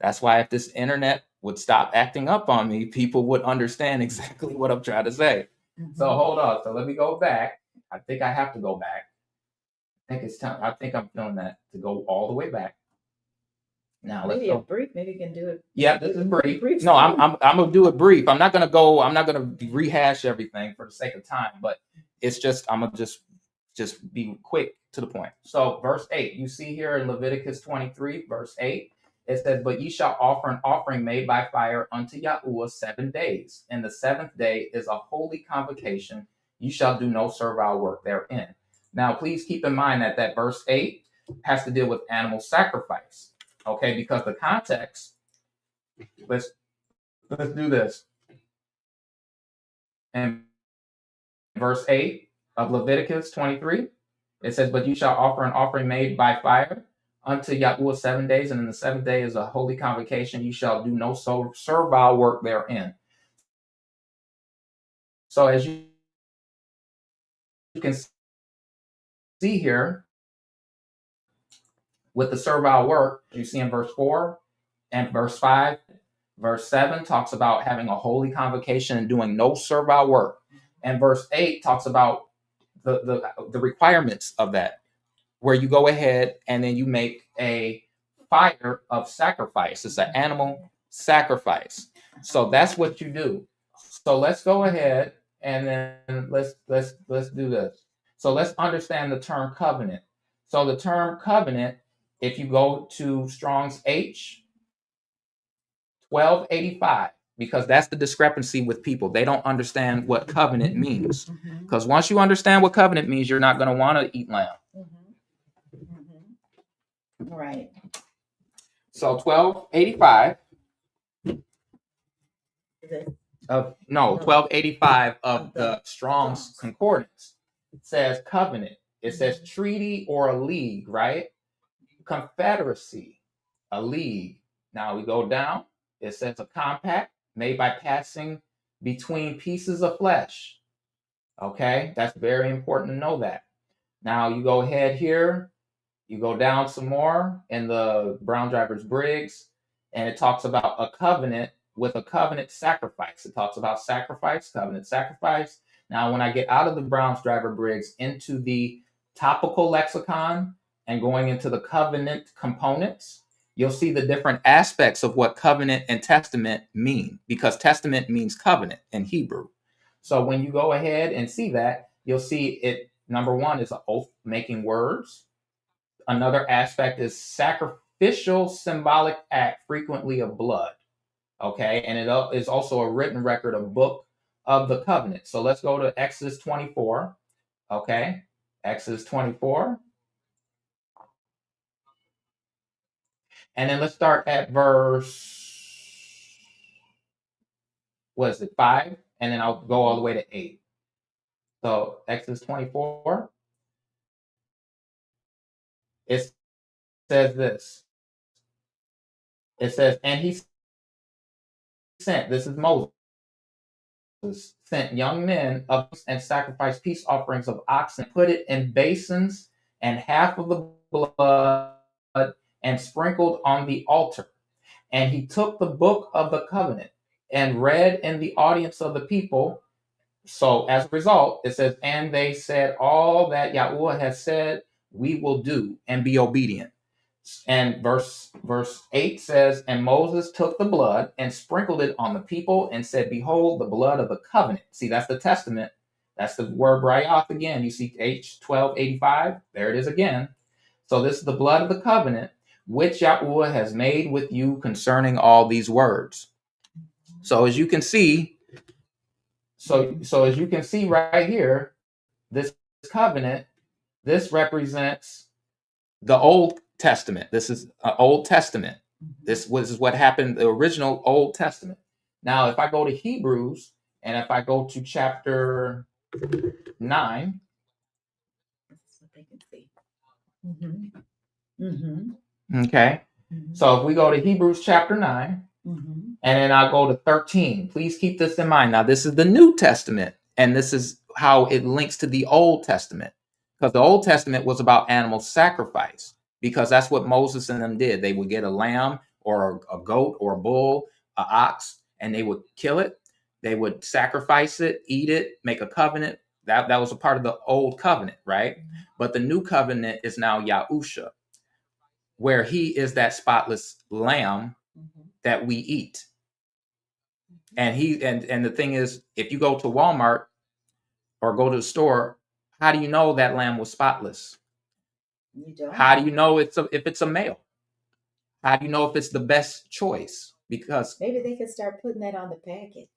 That's why if this internet would stop acting up on me, people would understand exactly what I'm trying to say. So hold on. So let me go back. I think I have to go back. I think it's time. I think I'm feeling that to go all the way back. Now maybe a brief. Maybe you can do it. Yeah, this is brief. No, I'm gonna do it brief. I'm not gonna rehash everything for the sake of time, but it's just I'm gonna just be quick to the point. So verse 8, you see here in Leviticus 23, verse 8, it says, "But ye shall offer an offering made by fire unto Yahuwah 7 days, and the seventh day is a holy convocation. You shall do no servile work therein." Now, please keep in mind that verse 8 has to deal with animal sacrifice. Okay, because the context, let's do this. In verse 8 of Leviticus 23, it says, "But you shall offer an offering made by fire unto Yahuwah 7 days, and in the seventh day is a holy convocation. You shall do no servile work therein." So as you can see here, with the servile work, you see in verse 4 and verse 5, verse 7 talks about having a holy convocation and doing no servile work. And verse 8 talks about the requirements of that, where you go ahead and then you make a fire of sacrifice. It's an animal sacrifice. So that's what you do. So let's go ahead and then let's do this. So let's understand the term covenant. So the term covenant, if you go to Strong's H 1285, because that's the discrepancy with people. They don't understand what covenant means. Because once you understand what covenant means, you're not going to want to eat lamb. Right. So 1285 1285 of the Strong's Concordance says covenant. It says treaty or a league, right? Confederacy, a league. Now we go down. It says a compact made by passing between pieces of flesh. Okay, that's very important to know that. Now you go ahead here, you go down some more in the Brown Drivers Briggs, and it talks about a covenant with a covenant sacrifice. It talks about sacrifice, covenant sacrifice. Now, when I get out of the Brown's Driver Briggs into the topical lexicon and going into the covenant components, you'll see the different aspects of what covenant and testament mean, because testament means covenant in Hebrew. So when you go ahead and see that, you'll see it. Number one is an oath-making words. Another aspect is sacrificial symbolic act, frequently of blood. Okay, and it is also a written record of book of the covenant. So let's go to Exodus 24. Okay, Exodus 24. And then let's start at verse, what is it, 5? And then I'll go all the way to 8. So Exodus 24. It says this. It says, "And he sent, this is Moses, sent young men of and sacrificed peace offerings of oxen, put it in basins and half of the blood and sprinkled on the altar. And he took the book of the covenant and read in the audience of the people. So as a result, it says, and they said, all that Yahuwah has said, we will do and be obedient. And verse 8 says, and Moses took the blood and sprinkled it on the people and said, behold, the blood of the covenant. See, that's the testament. That's the word brayach again. You see H1285. There it is again. So this is the blood of the covenant, which Yahuwah has made with you concerning all these words. So as you can see, as you can see right here, this covenant, this represents the Old Testament. This is Old Testament. This is what happened, the original Old Testament. Now, if I go to Hebrews and if I go to chapter 9, that's what they can see. Mm-hmm. Mm-hmm. Okay. Mm-hmm. So if we go to Hebrews chapter 9, and then I'll go to 13. Please keep this in mind. Now, this is the New Testament, and this is how it links to the Old Testament. Because the Old Testament was about animal sacrifice, because that's what Moses and them did. They would get a lamb or a goat or a bull, an ox, and they would kill it. They would sacrifice it, eat it, make a covenant. That was a part of the Old Covenant, right? But the New Covenant is now Yahusha, where he is that spotless lamb that we eat. And the thing is, if you go to Walmart or go to the store, how do you know that lamb was spotless? You don't. How do you know if it's a male? How do you know if it's the best choice? Because maybe they could start putting that on the package.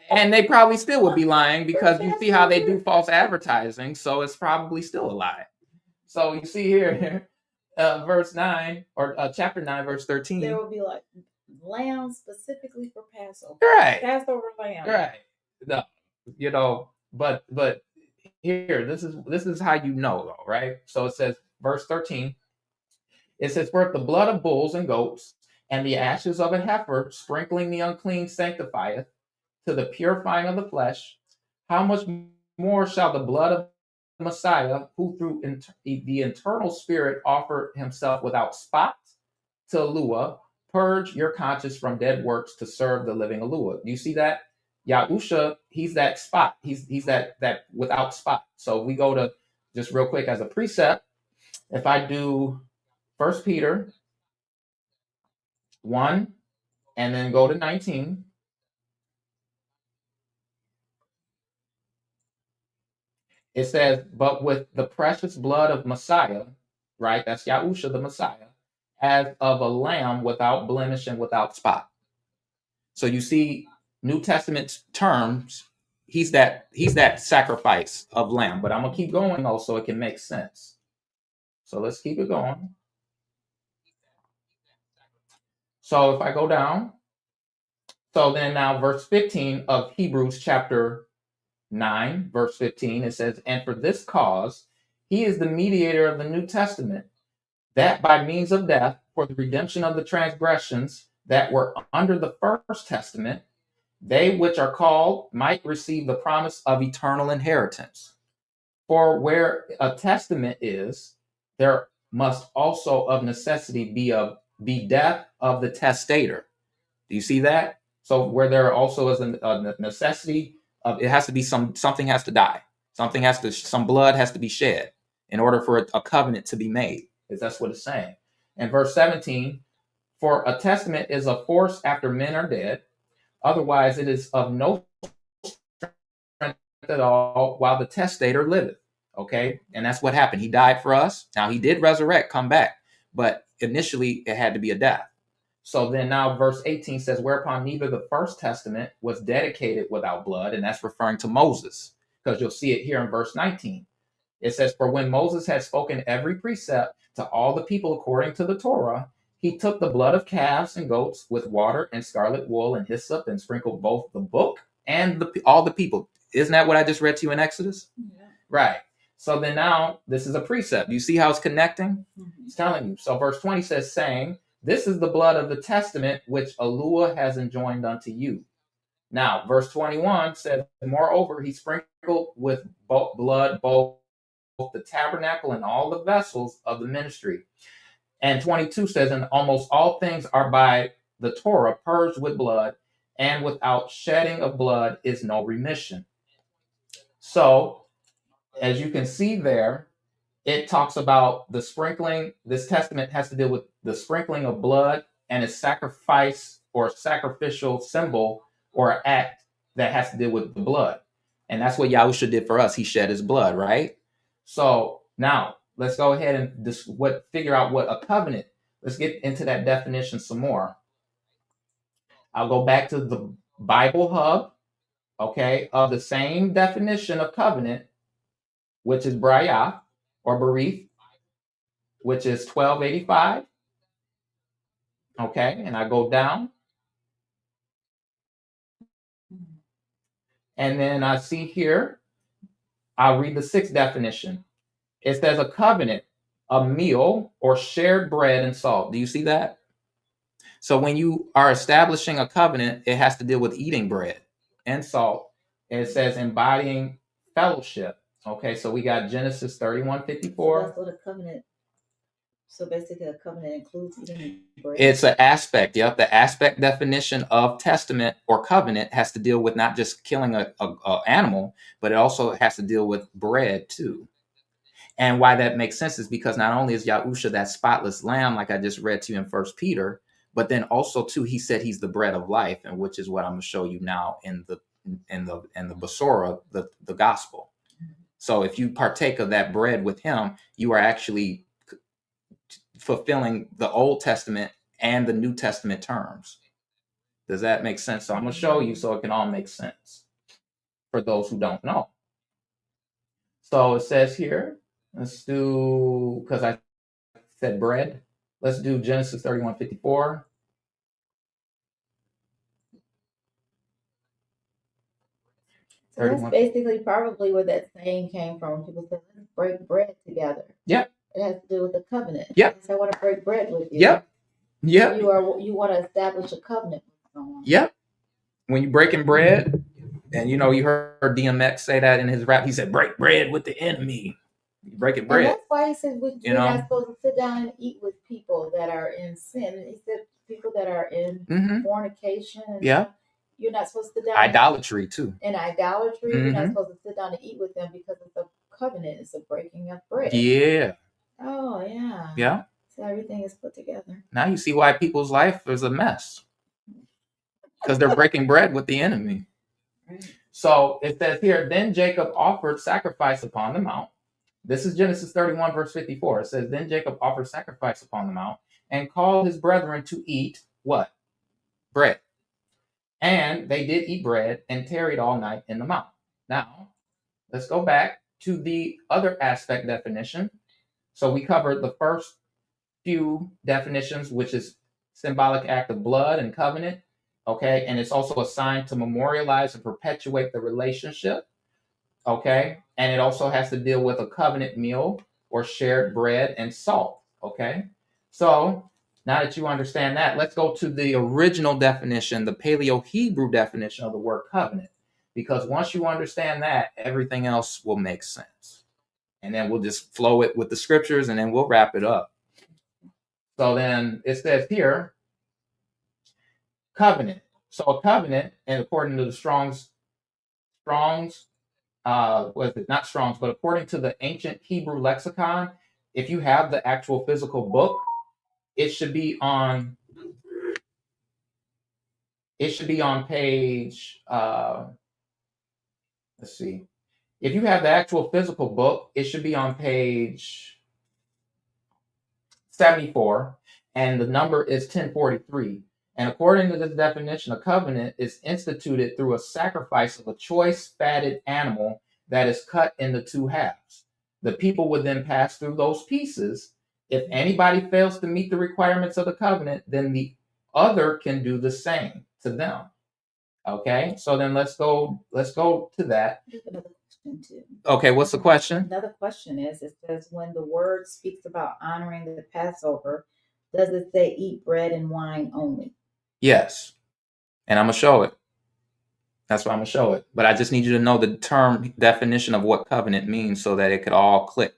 And they probably still would be lying, because you see how they do false advertising, so it's probably still a lie. So you see here, verse 9 or chapter 9, verse 13. There will be like lamb specifically for Passover. Right. Passover lamb. Right. No, but here, this is how you know, though, right? So it says, verse 13. It says, for if the blood of bulls and goats and the ashes of a heifer sprinkling the unclean sanctifieth to the purifying of the flesh, how much more shall the blood of Messiah, who through the internal spirit offered himself without spot to Eluah, purge your conscience from dead works to serve the living Eluah. Do you see that? Yahusha, he's that spot. He's that without spot. So we go to, just real quick as a precept, if I do 1 Peter 1 and then go to 19, it says, but with the precious blood of Messiah, right? That's Yahusha, the Messiah, as of a lamb without blemish and without spot. So you see, New Testament terms, he's that sacrifice of lamb. But I'm gonna keep going also, it can make sense. So let's keep it going. So if I go down, so then now verse 15 of Hebrews chapter 9, verse 15, it says, and for this cause, he is the mediator of the New Testament, that by means of death, for the redemption of the transgressions that were under the first testament, they which are called might receive the promise of eternal inheritance. For where a testament is, there must also of necessity be death of the testator. Do you see that? So where there also is a necessity of, it has to be something has to die. Some blood has to be shed in order for a covenant to be made. Because that's what it's saying. And verse 17, for a testament is of force after men are dead. Otherwise, it is of no strength at all while the testator liveth. Okay? And that's what happened. He died for us. Now, he did resurrect, come back. But initially, it had to be a death. So then now verse 18 says, whereupon neither the first testament was dedicated without blood. And that's referring to Moses, because you'll see it here in verse 19. It says, for when Moses had spoken every precept to all the people according to the Torah, he took the blood of calves and goats with water and scarlet wool and hyssop and sprinkled both the book and all the people. Isn't that what I just read to you in Exodus? Yeah. Right. So then now this is a precept. You see how it's connecting? Mm-hmm. It's telling you. So verse 20 says, saying, This is the blood of the testament which Elua has enjoined unto you. Now, verse 21 says, moreover, he sprinkled with blood both the tabernacle and all the vessels of the ministry. And 22 says, and almost all things are by the Torah purged with blood, and without shedding of blood is no remission. So, as you can see there, it talks about the sprinkling. This testament has to deal with the sprinkling of blood and a sacrifice or sacrificial symbol or act that has to deal with the blood. And that's what Yahusha did for us. He shed his blood, right? So now let's go ahead and figure out what a covenant. Let's get into that definition some more. I'll go back to the Bible Hub, okay, of the same definition of covenant, which is Brayah or Berith, which is 1285. Okay, and I go down. And then I see here, I'll read the sixth definition. It says a covenant, a meal, or shared bread and salt. Do you see that? So when you are establishing a covenant, it has to deal with eating bread and salt. And it says embodying fellowship. Okay, so we got Genesis 31:54. So that's what a covenant. So basically, a covenant includes eating bread. It's an aspect. Yep, the aspect definition of testament or covenant has to deal with not just killing a animal, but it also has to deal with bread too. And why that makes sense is because not only is Yahusha that spotless lamb, like I just read to you in 1 Peter, but then also too, he said he's the bread of life, and which is what I'm going to show you now in the Basora, the gospel. So if you partake of that bread with him, you are actually fulfilling the Old Testament and the New Testament terms. Does that make sense? So I'm going to show you so it can all make sense for those who don't know. So it says here, let's do, because I said bread, let's do Genesis 31:54. So that's basically probably where that saying came from. People say, let's break bread together. Yep. It has to do with the covenant. Yep. So I want to break bread with you. Yep. Yep. You want to establish a covenant with someone. Yep. When you're breaking bread, and you heard DMX say that in his rap, he said, break bread with the enemy. You breaking bread. And that's why he said we're not supposed to sit down and eat with people that are in sin. And he said people that are in fornication. Yeah. You're not supposed to sit down. Idolatry too. In idolatry, you're not supposed to sit down and eat with them because it's a covenant. It's a breaking of bread. Yeah. Oh, yeah. Yeah. So everything is put together. Now you see why people's life is a mess. Because they're breaking bread with the enemy. Right. So it says here, then Jacob offered sacrifice upon the mount. This is Genesis 31:54. It says, then Jacob offered sacrifice upon the mount and called his brethren to eat what? Bread. And they did eat bread and tarried all night in the mount. Now, let's go back to the other aspect definition. So we covered the first few definitions, which is symbolic act of blood and covenant. Okay, and it's also a sign to memorialize and perpetuate the relationship. Okay, and it also has to deal with a covenant meal or shared bread and salt. Okay, so now that you understand that, let's go to the original definition, the Paleo Hebrew definition of the word covenant. Because once you understand that, everything else will make sense. And then we'll just flow it with the scriptures and then we'll wrap it up. So then it says here, covenant. So a covenant, and according to the Strong's, not Strong's, but according to the Ancient Hebrew Lexicon, if you have the actual physical book, it should be on page, let's see. If you have the actual physical book, it should be on page 74, and the number is 1043. And according to this definition, a covenant is instituted through a sacrifice of a choice fatted animal that is cut into two halves. The people would then pass through those pieces. If anybody fails to meet the requirements of the covenant, then the other can do the same to them. Okay, so then let's go to that. Another question too. Okay, what's the question? Another question is, it says when the word speaks about honoring the Passover, Does it say eat bread and wine only? Yes. And I'm going to show it. That's why I'm going to show it. But I just need you to know the term definition of what covenant means so that it could all click.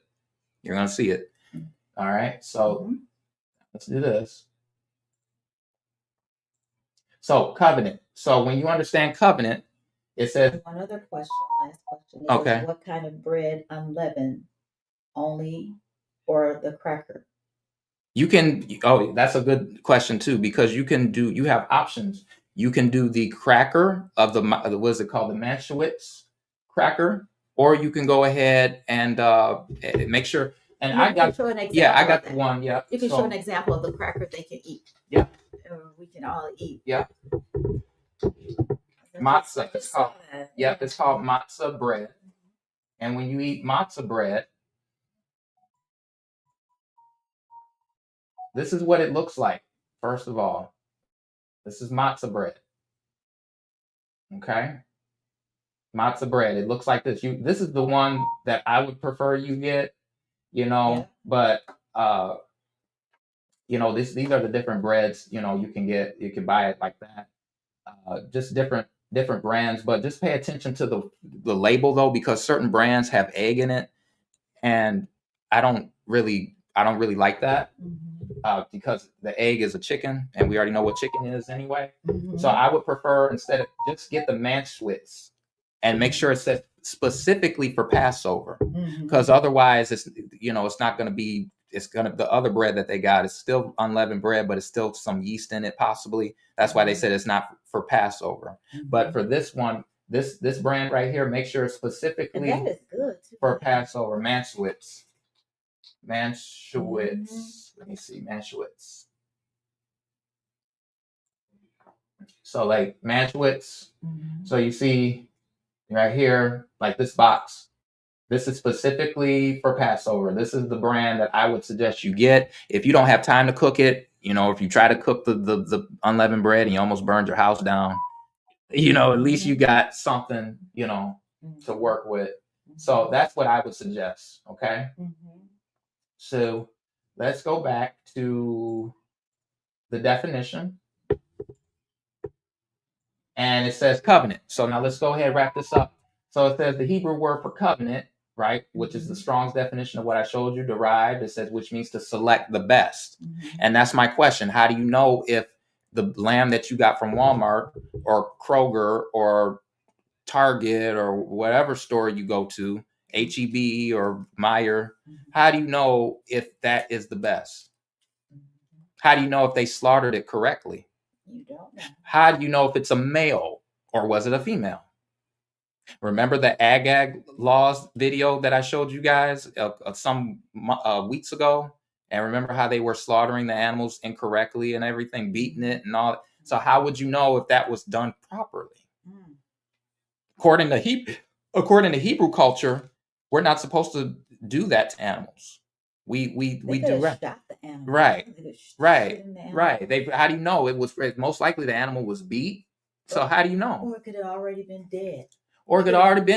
You're going to see it. All right. So let's do this. So covenant. So when you understand covenant, it says. One other question, last question. Okay. What kind of bread, unleavened only, or the cracker? You can, that's a good question too, because you have options. You can do the cracker of what is it called? The Manchewitz cracker, or you can go ahead and make sure. And I got the one. Yeah. You can show an example of the cracker they can eat. Yeah. We can all eat. Yeah. Matzah. It's called. Yep. It's called matzah bread. And when you eat matzah bread, this is what it looks like. First of all, this is matzah bread. Okay. Matzah bread. It looks like this. This is the one that I would prefer you get, but these are the different breads, you can get. You can buy it like that. Just different brands, but just pay attention to the label though, because certain brands have egg in it, and I don't really like that. Because the egg is a chicken, and we already know what chicken is anyway. So I would prefer, instead of, just get the Manchewitz and make sure it says specifically for Passover, because otherwise it's not going to be. The other bread that they got is still unleavened bread, but it's still some yeast in it possibly. That's why they said it's not for Passover. But for this one, this brand right here, make sure it's specifically and that is good too. For Passover. Manchewitz. Let me see, Manchewitz. So like Manchewitz. So you see right here, like this box. This is specifically for Passover. This is the brand that I would suggest you get. If you don't have time to cook it, if you try to cook the unleavened bread and you almost burned your house down, at least you got something, to work with. So that's what I would suggest. Okay. So let's go back to the definition. And it says covenant. So now let's go ahead and wrap this up. So it says the Hebrew word for covenant, right, which is the Strong's definition of what I showed you, derived. It says, which means to select the best. And that's my question. How do you know if the lamb that you got from Walmart or Kroger or Target or whatever store you go to, HEB or Meijer, how do you know if that is the best? How do you know if they slaughtered it correctly? You don't know. How do you know if it's a male or was it a female? Remember the Agag laws video that I showed you guys some weeks ago? And remember how they were slaughtering the animals incorrectly and everything, beating it and all. So how would you know if that was done properly? According to Hebrew culture, we're not supposed to do that to animals. We do right. Shot the animal. Right. How do you know it was most likely the animal was beat? So how do you know? Or it could have already been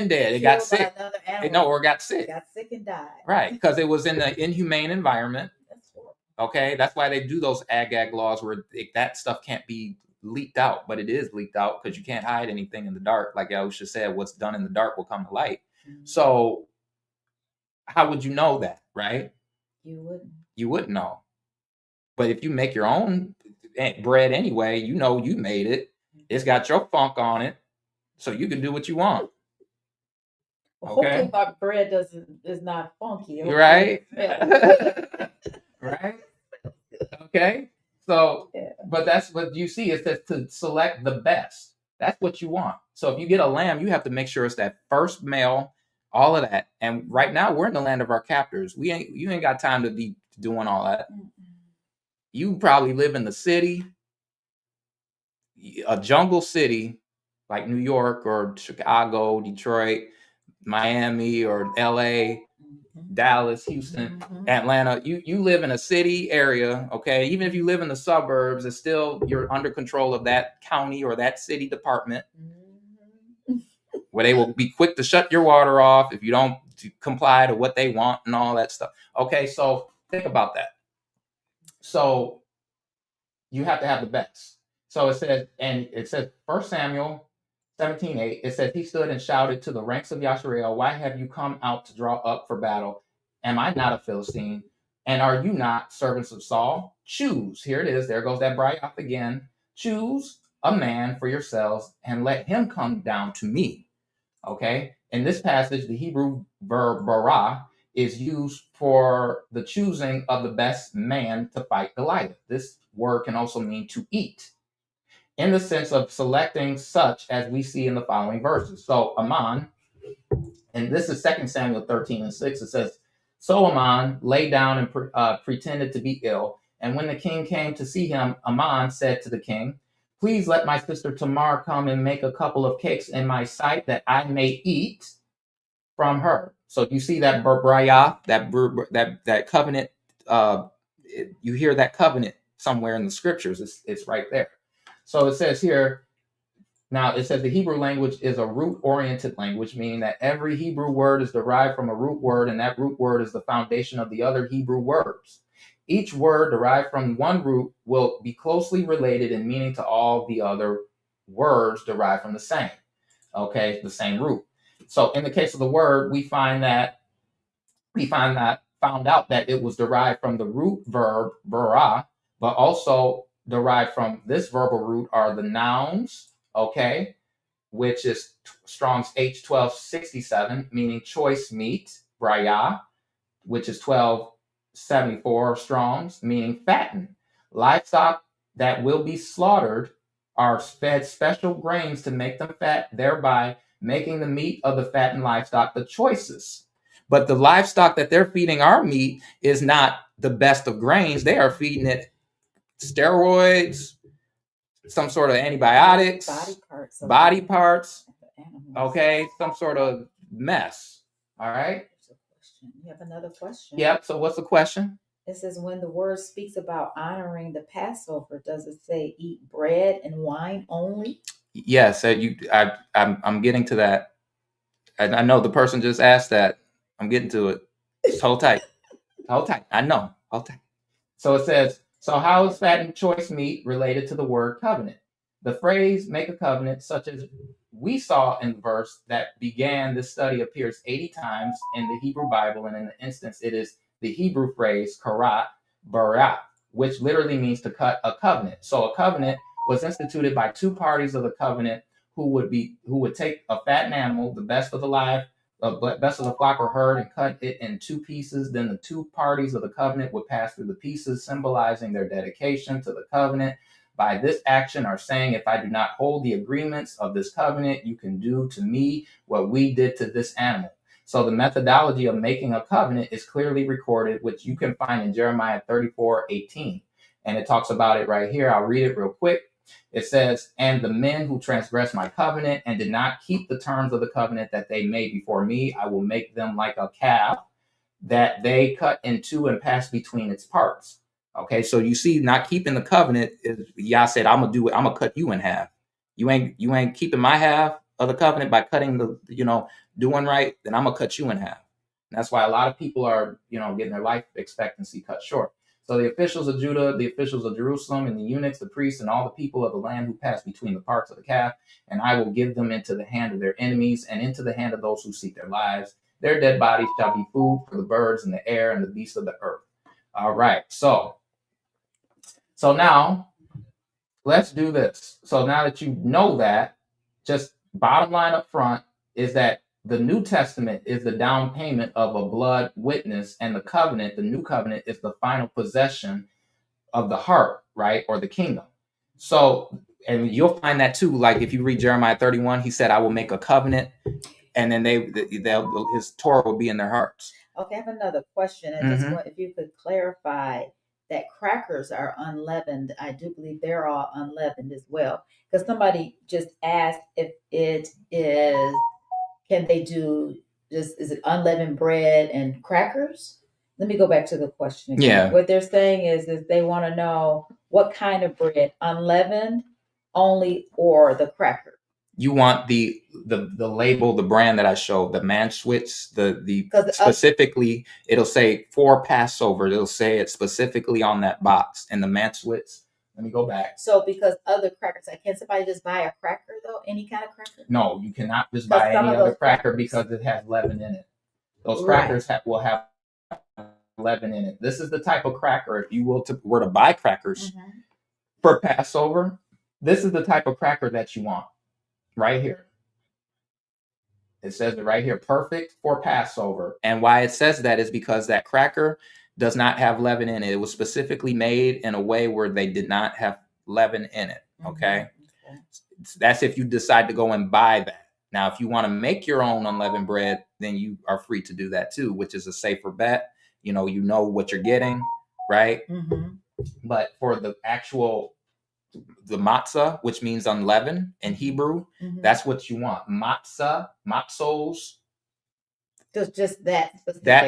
dead. It got sick. Or got sick. Got sick and died. Right, because it was in an inhumane environment. That's horrible. Okay, that's why they do those Agag laws where that stuff can't be leaked out, but it is leaked out because you can't hide anything in the dark. Like Yahusha said, what's done in the dark will come to light. So how would you know that, right? You wouldn't know. But if you make your own bread anyway, you made it. It's got your funk on it, so you can do what you want. Okay. Hopefully my bread is not funky. Okay? Right? Right? Okay. So, but that's what you see. It says to select the best. That's what you want. So if you get a lamb, you have to make sure it's that first male, all of that. And right now we're in the land of our captors. You ain't got time to be doing all that. You probably live in the city, a jungle city like New York or Chicago, Detroit, Miami or LA, Dallas, Houston, Atlanta. You live in a city area, okay? Even if you live in the suburbs, it's still, you're under control of that county or that city department, where they will be quick to shut your water off if you don't comply to what they want and all that stuff. Okay, so think about that. So You have to have the best. So it says 1 Samuel 17:8. It says, he stood and shouted to the ranks of Yasharel, why have you come out to draw up for battle? Am I not a Philistine? And are you not servants of Saul? Choose. Here it is. There goes that brayach again. Choose a man for yourselves and let him come down to me. Okay. In this passage, the Hebrew verb bara is used for the choosing of the best man to fight Goliath. This word can also mean to eat, in the sense of selecting such as we see in the following verses. So Ammon, and this is 2 Samuel 13:6, it says, so Ammon lay down and pretended to be ill. And when the king came to see him, Ammon said to the king, please let my sister Tamar come and make a couple of cakes in my sight that I may eat from her. So you see that brayah, that covenant. You hear that covenant somewhere in the scriptures. It's right there. So it says here. Now it says the Hebrew language is a root-oriented language, meaning that every Hebrew word is derived from a root word, and that root word is the foundation of the other Hebrew words. Each word derived from one root will be closely related in meaning to all the other words derived from the same root. So in the case of the word, we found out that it was derived from the root verb bara, but also derived from this verbal root are the nouns, okay, which is Strong's H1267, meaning choice meat, braya, which is 1274 Strong's, meaning fatten. Livestock that will be slaughtered are fed special grains to make them fat, thereby making the meat of the fattened livestock the choicest. But the livestock that they're feeding our meat is not the best of grains. They are feeding it steroids, some sort of antibiotics, body parts, okay, some sort of mess. All right. You have another question. Yep. So what's the question? It says, when the word speaks about honoring the Passover, does it say eat bread and wine only? Yes. I'm getting to that. I know the person just asked that. I'm getting to it. Just hold tight. Hold tight. I know. Hold tight. So it says, so how is fattened choice meat related to the word covenant? The phrase make a covenant, such as we saw in the verse that began this study, appears 80 times in the Hebrew Bible, and in the instance, it is the Hebrew phrase karat barat, which literally means to cut a covenant. So a covenant was instituted by two parties of the covenant who would take a fattened animal, the best of the flock or herd, and cut it in two pieces. Then the two parties of the covenant would pass through the pieces, symbolizing their dedication to the covenant. By this action are saying, if I do not hold the agreements of this covenant, you can do to me what we did to this animal. So the methodology of making a covenant is clearly recorded, which you can find in Jeremiah 34:18. And it talks about it right here. I'll read it real quick. It says, and the men who transgressed my covenant and did not keep the terms of the covenant that they made before me, I will make them like a calf that they cut in two and pass between its parts. Okay, so you see, not keeping the covenant is Yah said, I'm gonna cut you in half. You ain't keeping my half of the covenant by cutting doing right, then I'm gonna cut you in half. And that's why a lot of people are, getting their life expectancy cut short. So the officials of Judah, the officials of Jerusalem, and the eunuchs, the priests, and all the people of the land who pass between the parts of the calf, and I will give them into the hand of their enemies and into the hand of those who seek their lives. Their dead bodies shall be food for the birds in the air and the beasts of the earth. All right, so now let's do this. So now that you know that, just bottom line up front is that the New Testament is the down payment of a blood witness, and the new covenant, is the final possession of the heart, right? Or the kingdom. So, and you'll find that too, like if you read Jeremiah 31, he said, I will make a covenant, and then his Torah will be in their hearts. Okay, I have another question. I just want if you could clarify that crackers are unleavened. I do believe they're all unleavened as well. Because somebody just asked if it is, can they do just, is it unleavened bread and crackers? Let me go back to the question again. Yeah. What they're saying is they want to know what kind of bread, unleavened only or the cracker. You want the label, the brand that I showed, the Manschwitz, the specifically, it'll say for Passover. It'll say it specifically on that box. And the Manschwitz, Let me go back. So because other crackers, can't somebody just buy a cracker though? Any kind of cracker? No, you cannot just buy any other cracker because it has leaven in it. Those crackers will have leaven in it. This is the type of cracker, if you were to buy crackers for Passover, this is the type of cracker that you want. Right here. It says it right here, perfect for Passover. And why it says that is because that cracker does not have leaven in it. It was specifically made in a way where they did not have leaven in it. Okay. That's if you decide to go and buy that. Now, if you want to make your own unleavened bread, then you are free to do that too, which is a safer bet. You know what you're getting, right? But for the matzah, which means unleavened in Hebrew, that's what you want. Matzah, matzos. Just that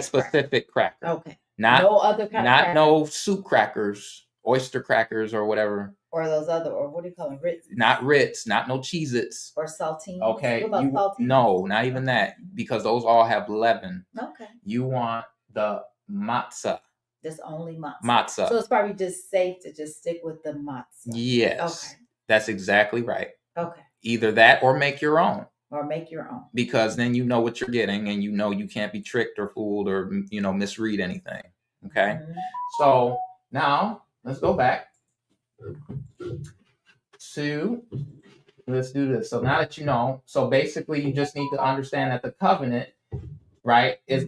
specific cracker. Okay. Not no other kind of cracker. No soup crackers, oyster crackers, or whatever. Or those other, or what do you call them? Ritz? Not Ritz, not no Cheez-Its. Or saltines. Okay. What about saltines? No, not even that, because those all have leaven. Okay. You want the matzah. Just only matzah. Matzah. So it's probably just safe to just stick with the matzah. Yes. Okay. That's exactly right. Okay. Either that or make your own. Or make your own. Because then you know what you're getting, and you can't be tricked or fooled or misread anything. Okay. So now let's go back to, let's do this. So now that you know, so basically you just need to understand that the covenant, right, is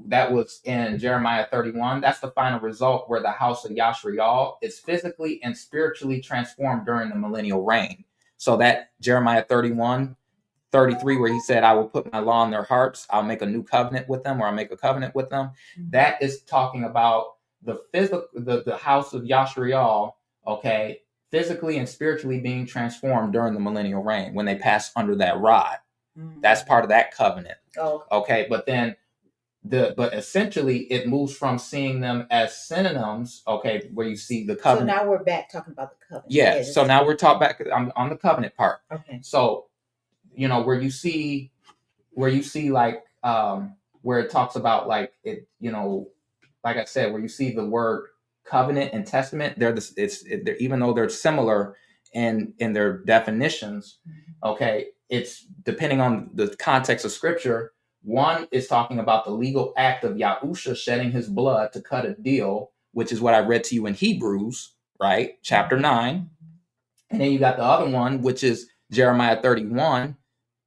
that was in Jeremiah 31. That's the final result where the house of Yashriel is physically and spiritually transformed during the millennial reign. So that Jeremiah 31:33, where he said, I will put my law in their hearts, I'll make a new covenant with them, or I'll make a covenant with them. That is talking about the physical, the house of Yashriel, okay, physically and spiritually being transformed during the millennial reign when they pass under that rod. That's part of that covenant. Okay, but then but essentially it moves from seeing them as synonyms, okay, where you see the covenant. So now we're back talking about the covenant. Yeah, so now we're talking back on the covenant part. Okay. So, where you see like where it talks about like it, like I said, where you see the word covenant and testament, they're even though they're similar in their definitions, okay, it's depending on the context of scripture. One is talking about the legal act of Yahusha shedding his blood to cut a deal, which is what I read to you in Hebrews, right? Chapter 9. And then you got the other one, which is Jeremiah 31,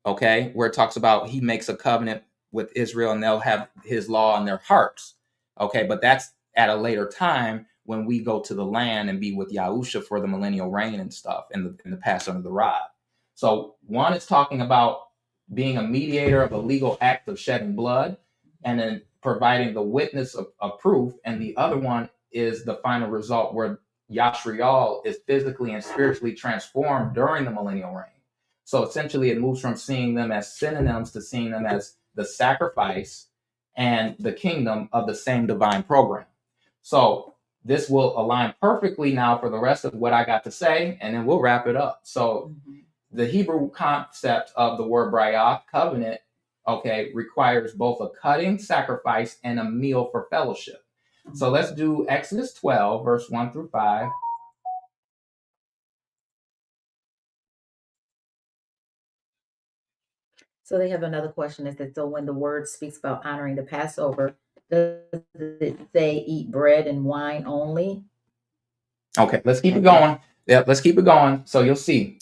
okay, where it talks about he makes a covenant with Israel and they'll have his law in their hearts. Okay, but that's at a later time when we go to the land and be with Yahusha for the millennial reign and stuff in the pass under the rod. So one is talking about being a mediator of a legal act of shedding blood and then providing the witness of proof. And the other one is the final result where Yashriel is physically and spiritually transformed during the millennial reign. So essentially it moves from seeing them as synonyms to seeing them as the sacrifice and the kingdom of the same divine program. So this will align perfectly now for the rest of what I got to say, and then we'll wrap it up. So the Hebrew concept of the word brayah, covenant, okay, requires both a cutting sacrifice and a meal for fellowship. So let's do Exodus 12, verse 1 through 5. So they have another question. Is that so when the word speaks about honoring the Passover, does it say eat bread and wine only? Okay, let's keep it going. Yeah, let's keep it going. So you'll see.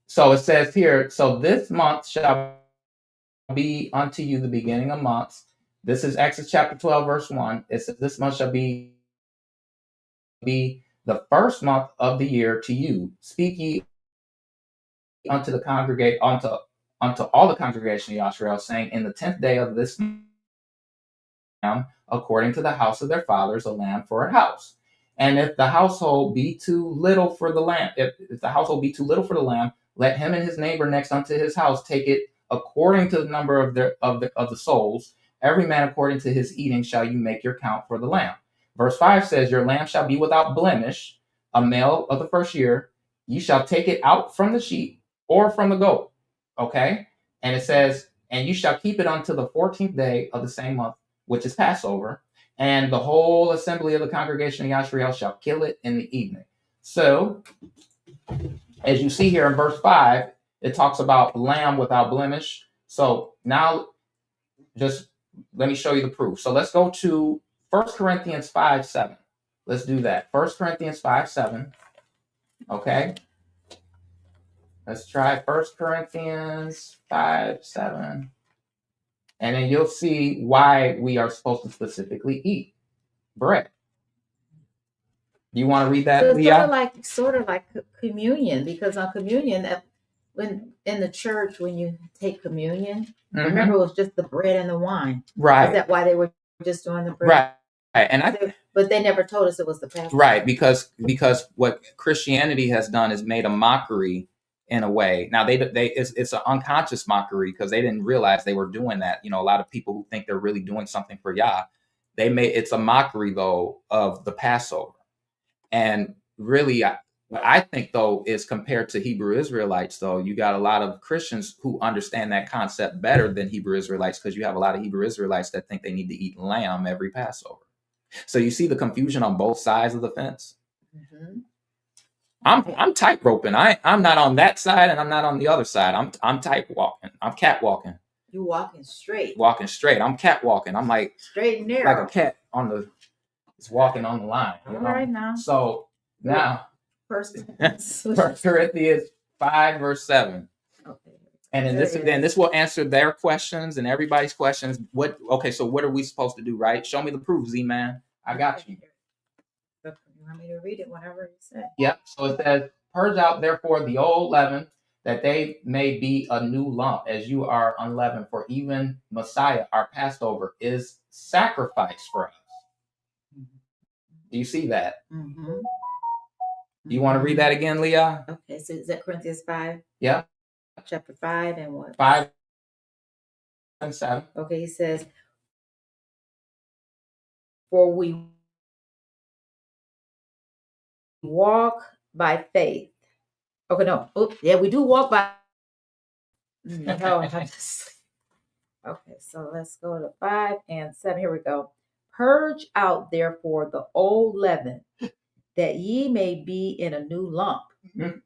So it says here, so this month shall be unto you the beginning of months. This is Exodus chapter 12, verse 1. It says, this month shall be the first month of the year to you. Speak ye unto the congregate, unto all the congregation of Yashriel, saying, in the 10th day of this month, according to the house of their fathers, a lamb for a house. And if the household be too little for the lamb, let him and his neighbor next unto his house take it according to the number of the souls. Every man according to his eating shall you make your count for the lamb. Verse 5 says, your lamb shall be without blemish, a male of the first year. You shall take it out from the sheep or from the goat. Okay? And it says, and you shall keep it until the 14th day of the same month, which is Passover. and the whole assembly of the congregation of Yashriel shall kill it in the evening. So, as you see here in verse 5, it talks about lamb without blemish. So now, just let me show you the proof. So let's go to 1 Corinthians 5:7. Let's do that. 1 Corinthians 5:7. Okay. Let's try 1 Corinthians 5:7. And then you'll see why we are supposed to specifically eat bread. Do you want to read that, So it's Leah? sort of like communion, because on communion, when in the church, when you take communion, remember, it was just the bread and the wine. Right. Is that why they were just doing the bread? Right. And but they never told us it was the Passover. Right, because what Christianity has done is made a mockery in a way. Now it's an unconscious mockery because they didn't realize they were doing that. You know, a lot of people who think they're really doing something for Yah, it's a mockery though of the Passover. And really, what I think though is, compared to Hebrew Israelites though, you got a lot of Christians who understand that concept better than Hebrew Israelites, because you have a lot of Hebrew Israelites that think they need to eat lamb every Passover. So you see the confusion on both sides of the fence. Mm-hmm. I'm tight roping. I'm not on that side and I'm not on the other side. I'm tight walking. I'm cat walking. You walking straight. Walking straight. I'm cat walking. I'm like straight and narrow. Like a cat it's walking on the line. All right now. So now First Corinthians 5 verse 7. Okay. And then this will answer their questions and everybody's questions. So what are we supposed to do, right? Show me the proof, Z-Man. I got you. You want me to read it whenever you say? Yep. So it says, purge out therefore the old leaven, that they may be a new lump, as you are unleavened. For even Messiah, our Passover, is sacrificed for us. Do you see that? Mm-hmm. Do you want to read that again, Leah? Okay. So is that Corinthians 5? Yeah. Chapter 5 and what? 5 and 7. Okay. He says, for we walk by faith. Okay, no. Oops, yeah, we do walk by. Okay, so let's go to 5 and 7. Here we go. Purge out therefore the old leaven, that ye may be in a new lump,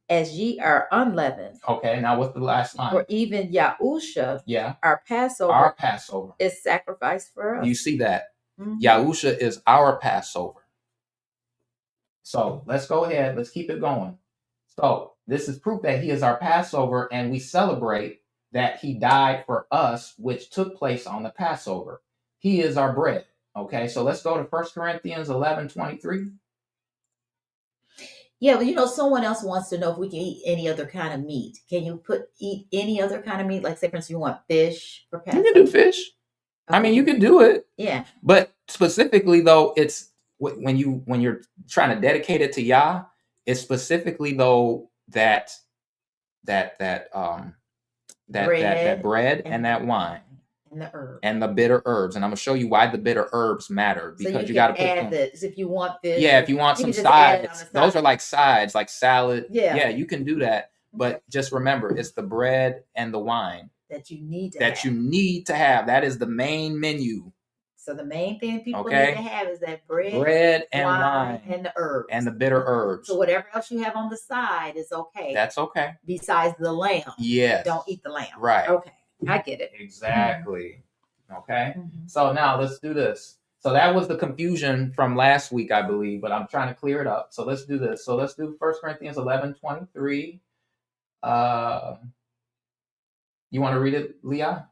as ye are unleavened. Okay, now what's the last line? For even Yahusha, our Passover, is sacrificed for us. You see that? Mm-hmm. Yahusha is our Passover. So let's go ahead. Let's keep it going. So this is proof that he is our Passover, and we celebrate that he died for us, which took place on the Passover. He is our bread. Okay, so let's go to 1 Corinthians 11:23. Yeah, well, someone else wants to know if we can eat any other kind of meat. Can you eat any other kind of meat? Like, say, for instance, you want fish for Passover? You can do fish. Okay. I mean, you can do it. Yeah. But specifically, though, it's when you're trying to dedicate it to Yah, it's specifically though that bread and that wine and the herbs and the bitter herbs. And I'm gonna show you why the bitter herbs matter, because so you got to add this if you want fish. Yeah, if you want some sides, those are like sides, like salad. Yeah, you can do that. But just remember, it's the bread and the wine that you need to have. That is the main menu. So the main thing people need to have is that bread and wine, and the herbs and the bitter herbs. So whatever else you have on the side is okay. That's okay. Besides the lamb. Yes. Don't eat the lamb. Right. Okay. I get it. Exactly. Okay. Mm-hmm. So now let's do this. So that was the confusion from last week, I believe, but I'm trying to clear it up. So let's do this. So let's do 1 Corinthians 11:23. You want to read it, Leah?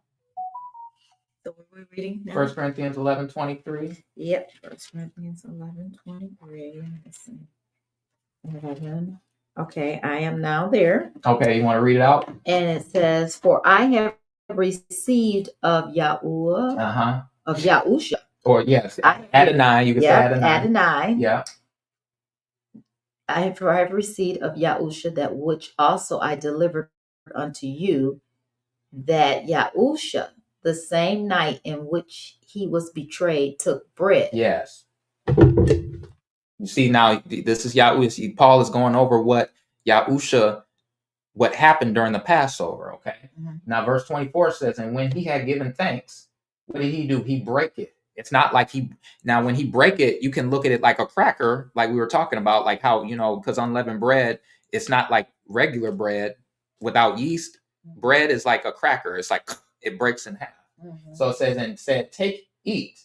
So what are we reading now? 1 Corinthians 11:23. Yep. 1 Corinthians 11:23. Let's see. 11. Okay, I am now there. Okay, you want to read it out? And it says, for I have received of Yahuwah, of Yahusha. Or yes, Adonai. You can say Adonai. Adonai. Yeah. I have received of Yahusha that which also I delivered unto you, that Yahusha, the same night in which he was betrayed, took bread. Yes. You see, now this is Yahusha. Paul is going over what happened during the Passover. Okay. Mm-hmm. Now, verse 24 says, and when he had given thanks, what did he do? He break it It's not like now when he break it, you can look at it like a cracker, like we were talking about, like how, because unleavened bread, it's not like regular bread without yeast. Bread is like a cracker. It's like it breaks in half. So it says, and said, take, eat.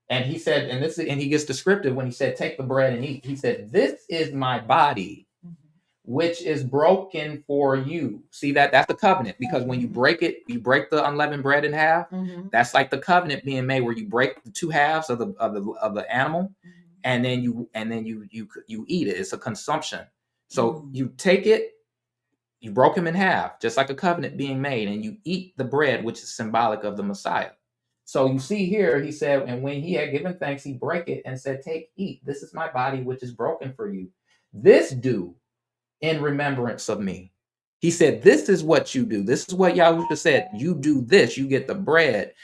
And he said, and he gets descriptive when he said, take the bread and eat. He said, this is my body, which is broken for you. See that's the covenant, because when you break it, you break the unleavened bread in half. That's like the covenant being made, where you break the two halves of the animal, and then you eat it. It's a consumption. So you take it, you broke him in half, just like a covenant being made, and you eat the bread, which is symbolic of the Messiah. So you see here, he said, and when he had given thanks, he brake it and said, take, eat. This is my body, which is broken for you. This do in remembrance of me. He said, this is what you do. This is what Yahushua said. You do this. You get the bread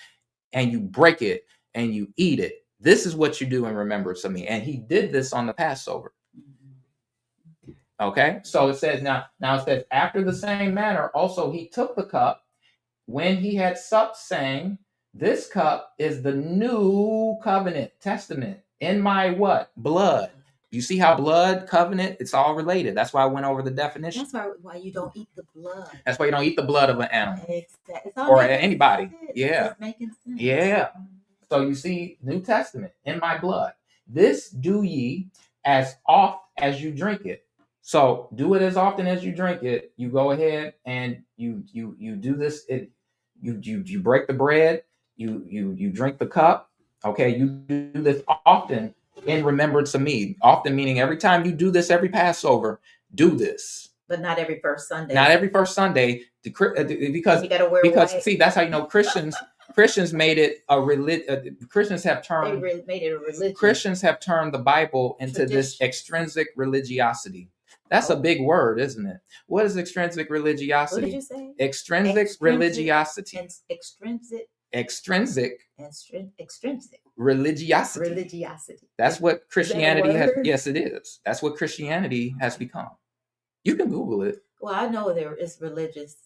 and you break it and you eat it. This is what you do in remembrance of me. And he did this on the Passover. Okay, so it says now it says, after the same manner also he took the cup when he had supped, saying, this cup is the new covenant testament in my what? Blood. You see how blood, covenant, it's all related. That's why I went over the definition. That's why you don't eat the blood. That's why you don't eat the blood of an animal. Exactly. Or anybody. Sense. Yeah. It's making sense. Yeah. So you see, New Testament, in my blood. This do ye as oft as you drink it. So do it as often as you drink it. You go ahead and you do this. You break the bread. You drink the cup. Okay, you do this often in remembrance of me. Often meaning every time you do this, every Passover, do this. But not every first Sunday. Not every first Sunday, because you gotta wear white. See, that's how you know Christians made it a religion. Christians have turned made it a religion. Christians have turned the Bible into this extrinsic religiosity. That's a big word, isn't it? What is extrinsic religiosity? What did you say? Extrinsic religiosity. Extrinsic. Extrinsic. Extrinsic. Religiosity. Religiosity. That's what Christianity has. Yes, it is. That's what Christianity has become. You can Google it. Well, I know there is religious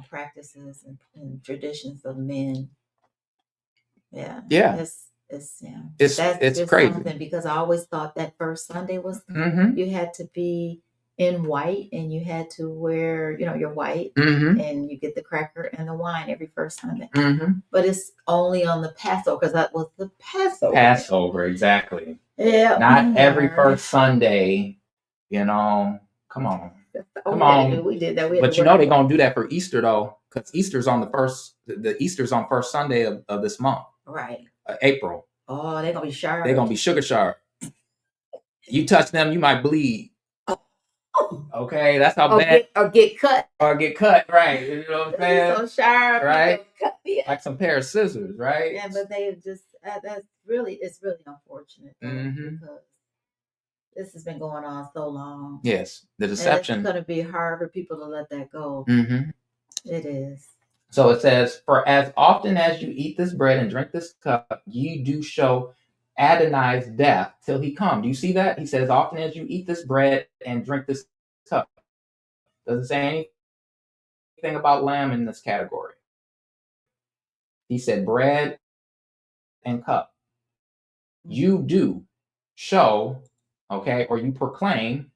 practices and traditions of men. Yeah. Yeah. It's crazy. Because I always thought that first Sunday was you had to be in white and you had to wear, your white and you get the cracker and the wine every first Sunday. But it's only on the Passover, because that was the Passover. Passover, exactly. Yeah. Not every first Sunday, come on. Come on. We did that. But they're going to do that for Easter, though, because Easter's on the Easter's on first Sunday of this month. Right. April. Oh, they're going to be sharp. They're going to be sugar sharp. You touch them, you might bleed. Okay, that's how bad. Or get cut. Right. You know what I'm saying? So sharp. Right? Like some pair of scissors, right? Yeah, but they just, it's really unfortunate. Because this has been going on so long. Yes, the deception. And it's going to be hard for people to let that go. It is. So it says, for as often as you eat this bread and drink this cup, ye do show Adonai's death till he come. Do you see that? He says, often as you eat this bread and drink this cup. Doesn't say anything about lamb in this category. He said bread and cup. You do show, okay, or you proclaim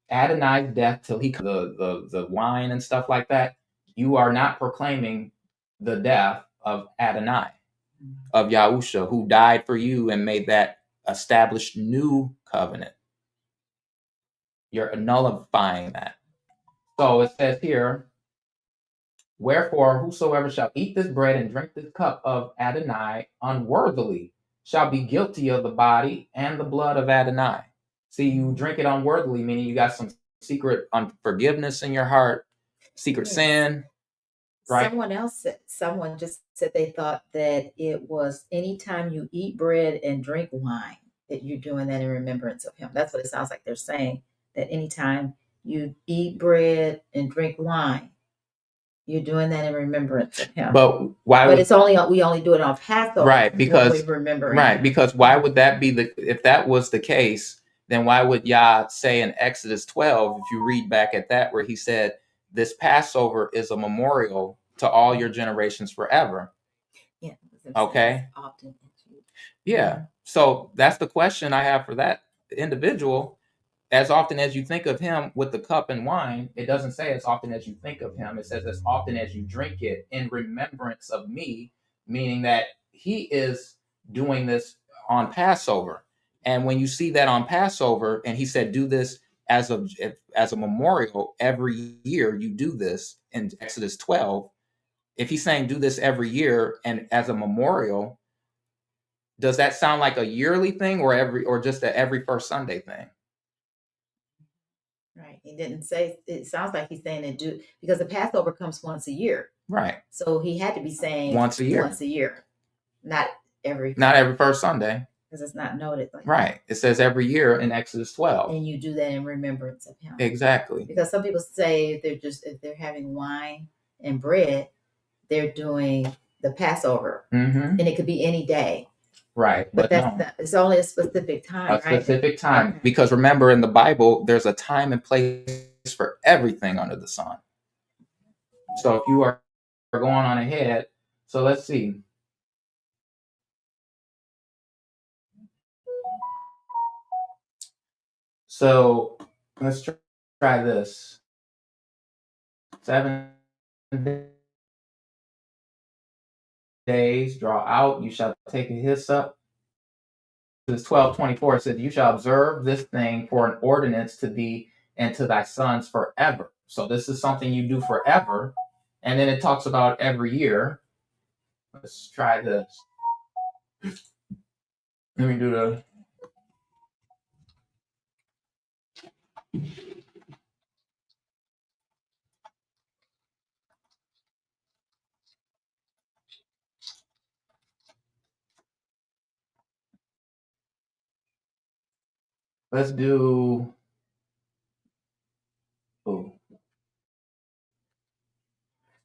Adonai's death till he comes. The wine and stuff like that. You are not proclaiming the death of Adonai, of Yahusha, who died for you and made that established new covenant. You're nullifying that. So it says here, wherefore whosoever shall eat this bread and drink this cup of Adonai unworthily shall be guilty of the body and the blood of Adonai. See, you drink it unworthily, meaning you got some secret unforgiveness in your heart, secret sin. Right. Someone just said they thought that it was anytime you eat bread and drink wine that you're doing that in remembrance of him. That's what it sounds like they're saying, that anytime you eat bread and drink wine, you're doing that in remembrance of him. But why? But we only do it on Passover, right? Because we remember. Right, because why would that be if that was the case? Then why would Yah say in Exodus 12, if you read back at that, where he said, this Passover is a memorial to all your generations forever. Yeah. Okay. Often. Yeah. So that's the question I have for that individual. As often as you think of him with the cup and wine, it doesn't say as often as you think of him. It says as often as you drink it in remembrance of me, meaning that he is doing this on Passover. And when you see that on Passover, and he said, do this as a memorial every year, you do this in Exodus 12. If he's saying do this every year and as a memorial, does that sound like a yearly thing or just a every first Sunday thing? Right. He didn't say. It sounds like he's saying it do because the Passover comes once a year. Right. So he had to be saying Once a year. Once a year, not every first Sunday. because it's not noted like Right. It says every year in Exodus 12. And you do that in remembrance of him. Exactly. Because some people say if they're having wine and bread, they're doing the Passover, Mm-hmm. and it could be any day. Right. But that's not, it's only a specific time. A specific time. Okay. Because remember, in the Bible, there's a time and place for everything under the sun. So if you are going on ahead, so let's see. So let's try this. 7 days, draw out, you shall take a hyssop. This 12:24 says, you shall observe this thing for an ordinance to thee and to thy sons forever. So this is something you do forever. And then it talks about every year. Let's try this. Let me do the. Let's do. Oh.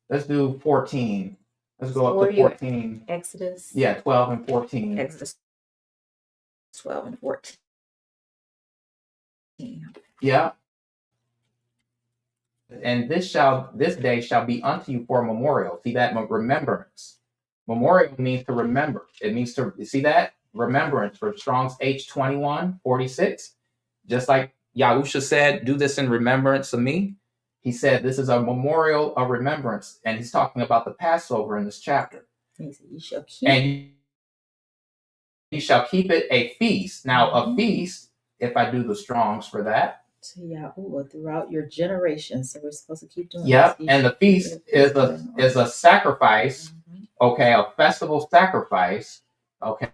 Let's do 14. Let's go up to 14. Exodus. Yeah, 12 and 14. Exodus 12 and 14. Yeah. And this day shall be unto you for a memorial. See that? Remembrance. Memorial means to remember. It means to see that? Remembrance for Strong's H2146. Just like Yahusha said, do this in remembrance of me. He said this is a memorial of remembrance. And he's talking about the Passover in this chapter. He said, you shall keep it a feast. Now, a feast, if I do the Strongs for that. To Yahuwah throughout your generations. So we're supposed to keep doing Yep. This. And the feast is a sacrifice. Mm-hmm. Okay, a festival sacrifice. Okay.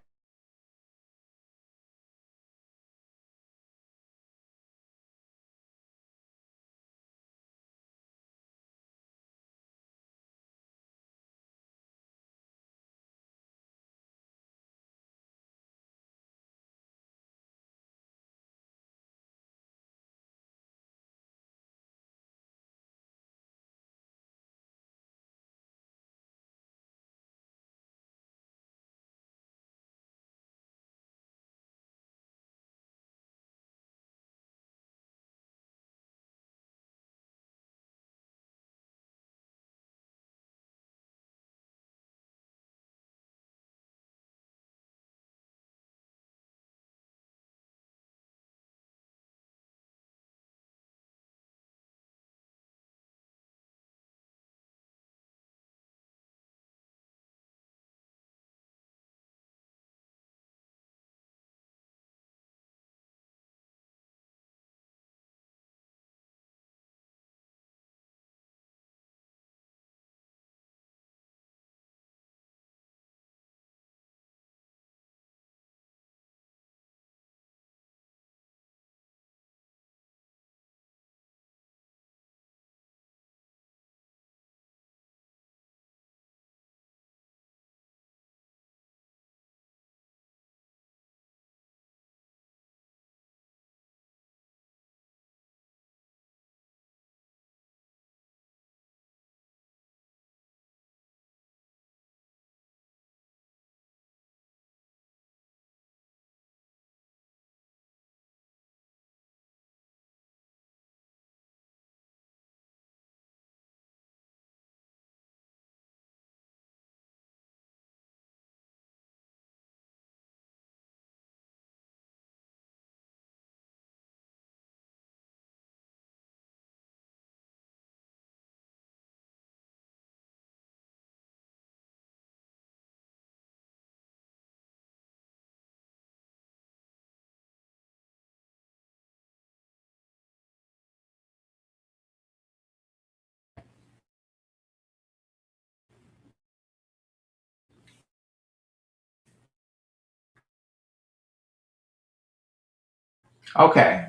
Okay.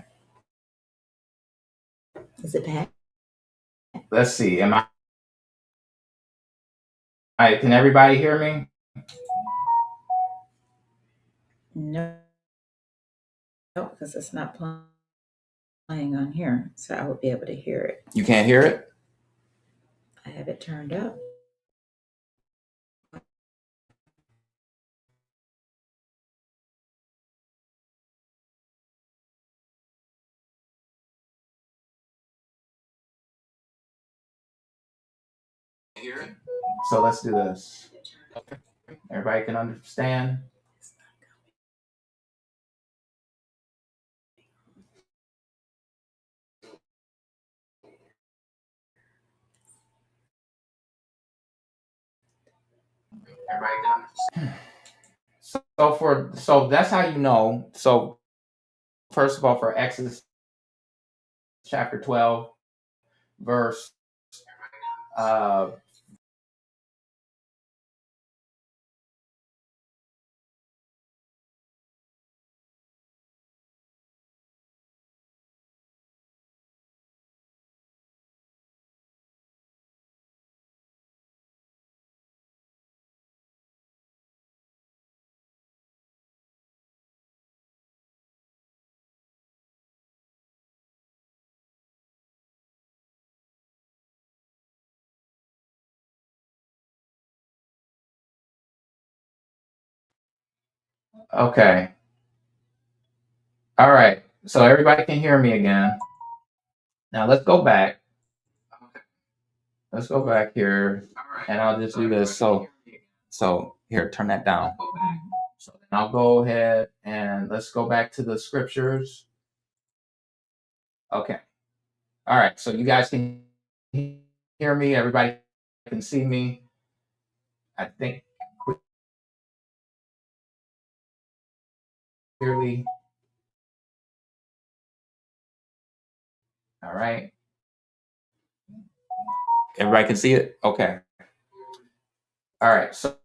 Is it bad? Let's see. Can everybody hear me? No, because it's not playing on here, so I would be able to hear it. You can't hear it? I have it turned up. Hear it? So let's do this. Everybody can understand? Everybody can understand. So that's how you know. So first of all, for Exodus chapter 12, verse uh okay. All right. So everybody can hear me again. Now let's go back. Let's go back here and I'll just do this. So here, turn that down. So then I'll go ahead and let's go back to the scriptures. Okay. All right. So you guys can hear me. Everybody can see me. I think clearly. All right. Everybody can see it? Okay. All right. So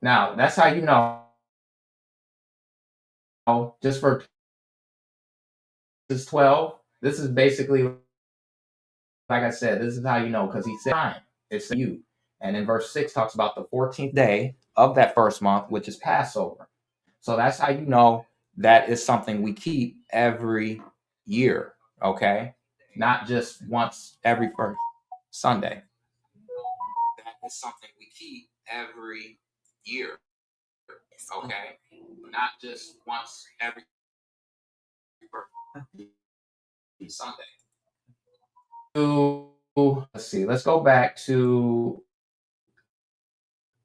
now that's how you know. Just for this 12, this is basically, like I said, this is how you know, because he said time. It's you. And then verse 6 talks about the 14th day of that first month, which is Passover. So that's how you know that is something we keep every year. Okay. Not just once every first Sunday. That is something we keep every year. Okay. Not just once every Sunday. Let's see. Let's go back to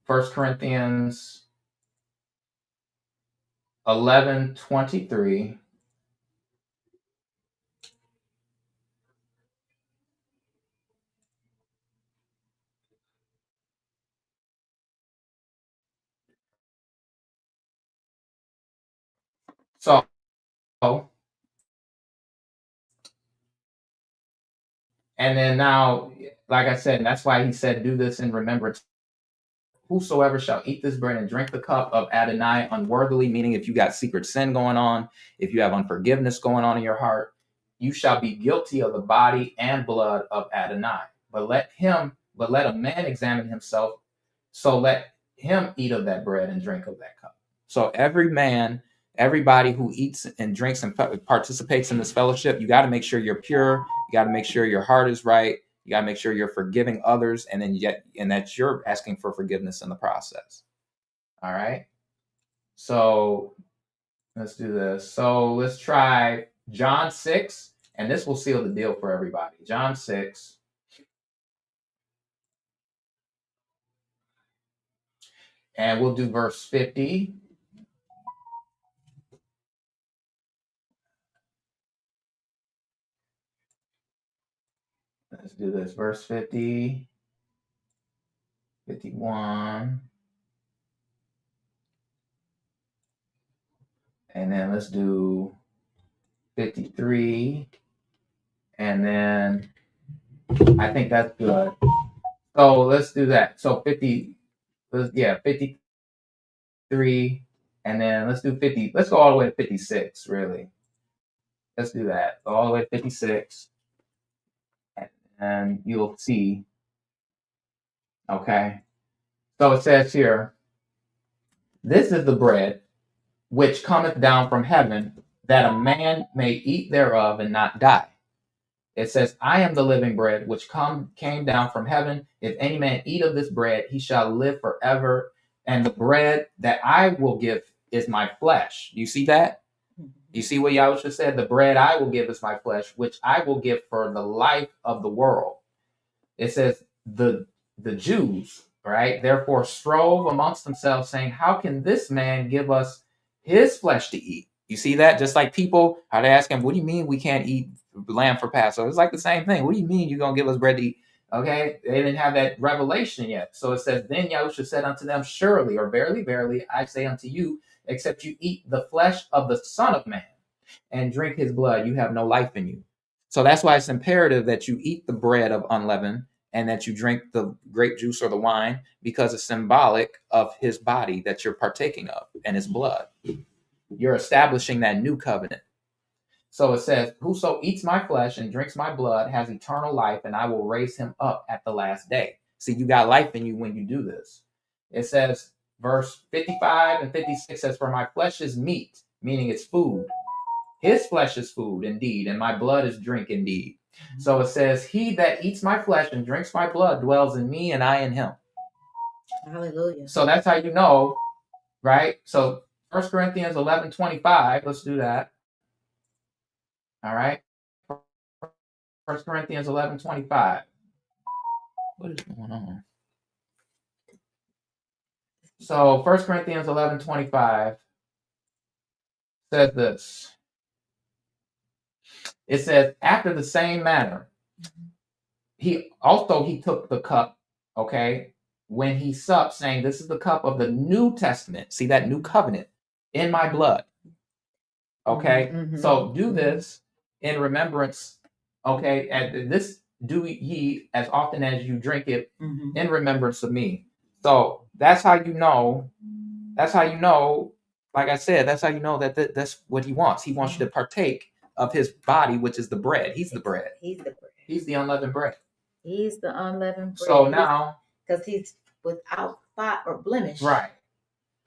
1 Corinthians 11:23. So, and then now, like I said, and that's why he said, do this in remembrance. Whosoever shall eat this bread and drink the cup of Adonai unworthily, meaning if you got secret sin going on, if you have unforgiveness going on in your heart, you shall be guilty of the body and blood of Adonai. But let a man examine himself, so let him eat of that bread and drink of that cup. So everybody who eats and drinks and participates in this fellowship, you got to make sure you're pure. You got to make sure your heart is right. You got to make sure you're forgiving others, and that you're asking for forgiveness in the process. All right. So let's do this. So let's try John 6, and this will seal the deal for everybody. John 6. And we'll do verse 50. Let's do this. Verse 50, 51. And then let's do 53. And then I think that's good. So let's do that. So 53. And then let's do 50. Let's go all the way to 56, really. Let's do that. Go all the way to 56. And you'll see. Okay. So it says here, this is the bread which cometh down from heaven, that a man may eat thereof and not die. It says, I am the living bread which came down from heaven. If any man eat of this bread, he shall live forever. And the bread that I will give is my flesh. You see that? You see what Yahusha said? The bread I will give is my flesh, which I will give for the life of the world. It says, the Jews, right, therefore strove amongst themselves, saying, how can this man give us his flesh to eat? You see that? Just like people, how they ask him, what do you mean we can't eat lamb for Passover? It's like the same thing. What do you mean you're going to give us bread to eat? Okay, they didn't have that revelation yet. So it says, then Yahusha said unto them, surely, or verily, verily, I say unto you, except you eat the flesh of the Son of Man and drink his blood, you have no life in you. So that's why it's imperative that you eat the bread of unleavened and that you drink the grape juice or the wine, because it's symbolic of his body that you're partaking of and his blood. You're establishing that new covenant. So it says, whoso eats my flesh and drinks my blood has eternal life, and I will raise him up at the last day. See, you got life in you when you do this. It says, verse 55 and 56 says, for my flesh is meat, meaning it's food. His flesh is food indeed, and my blood is drink indeed. So it says, he that eats my flesh and drinks my blood dwells in me, and I in him. Hallelujah. So that's how you know, right? So 1 Corinthians 11:25, let's do that. All right. 1 Corinthians 11:25. What is going on? So 1 Corinthians 11:25 says this. It says, after the same manner, he took the cup, okay, when he supped, saying, this is the cup of the New Testament. See that new covenant in my blood. Okay. Mm-hmm. So do this in remembrance. Okay. And this do ye as often as you drink it in remembrance of me. So that's how you know. That's how you know. Like I said, that's how you know that that's what he wants. He wants you to partake of his body, which is the bread. He's the bread. He's the bread. He's the unleavened bread. He's the unleavened bread. So now, because he's without spot or blemish. Right.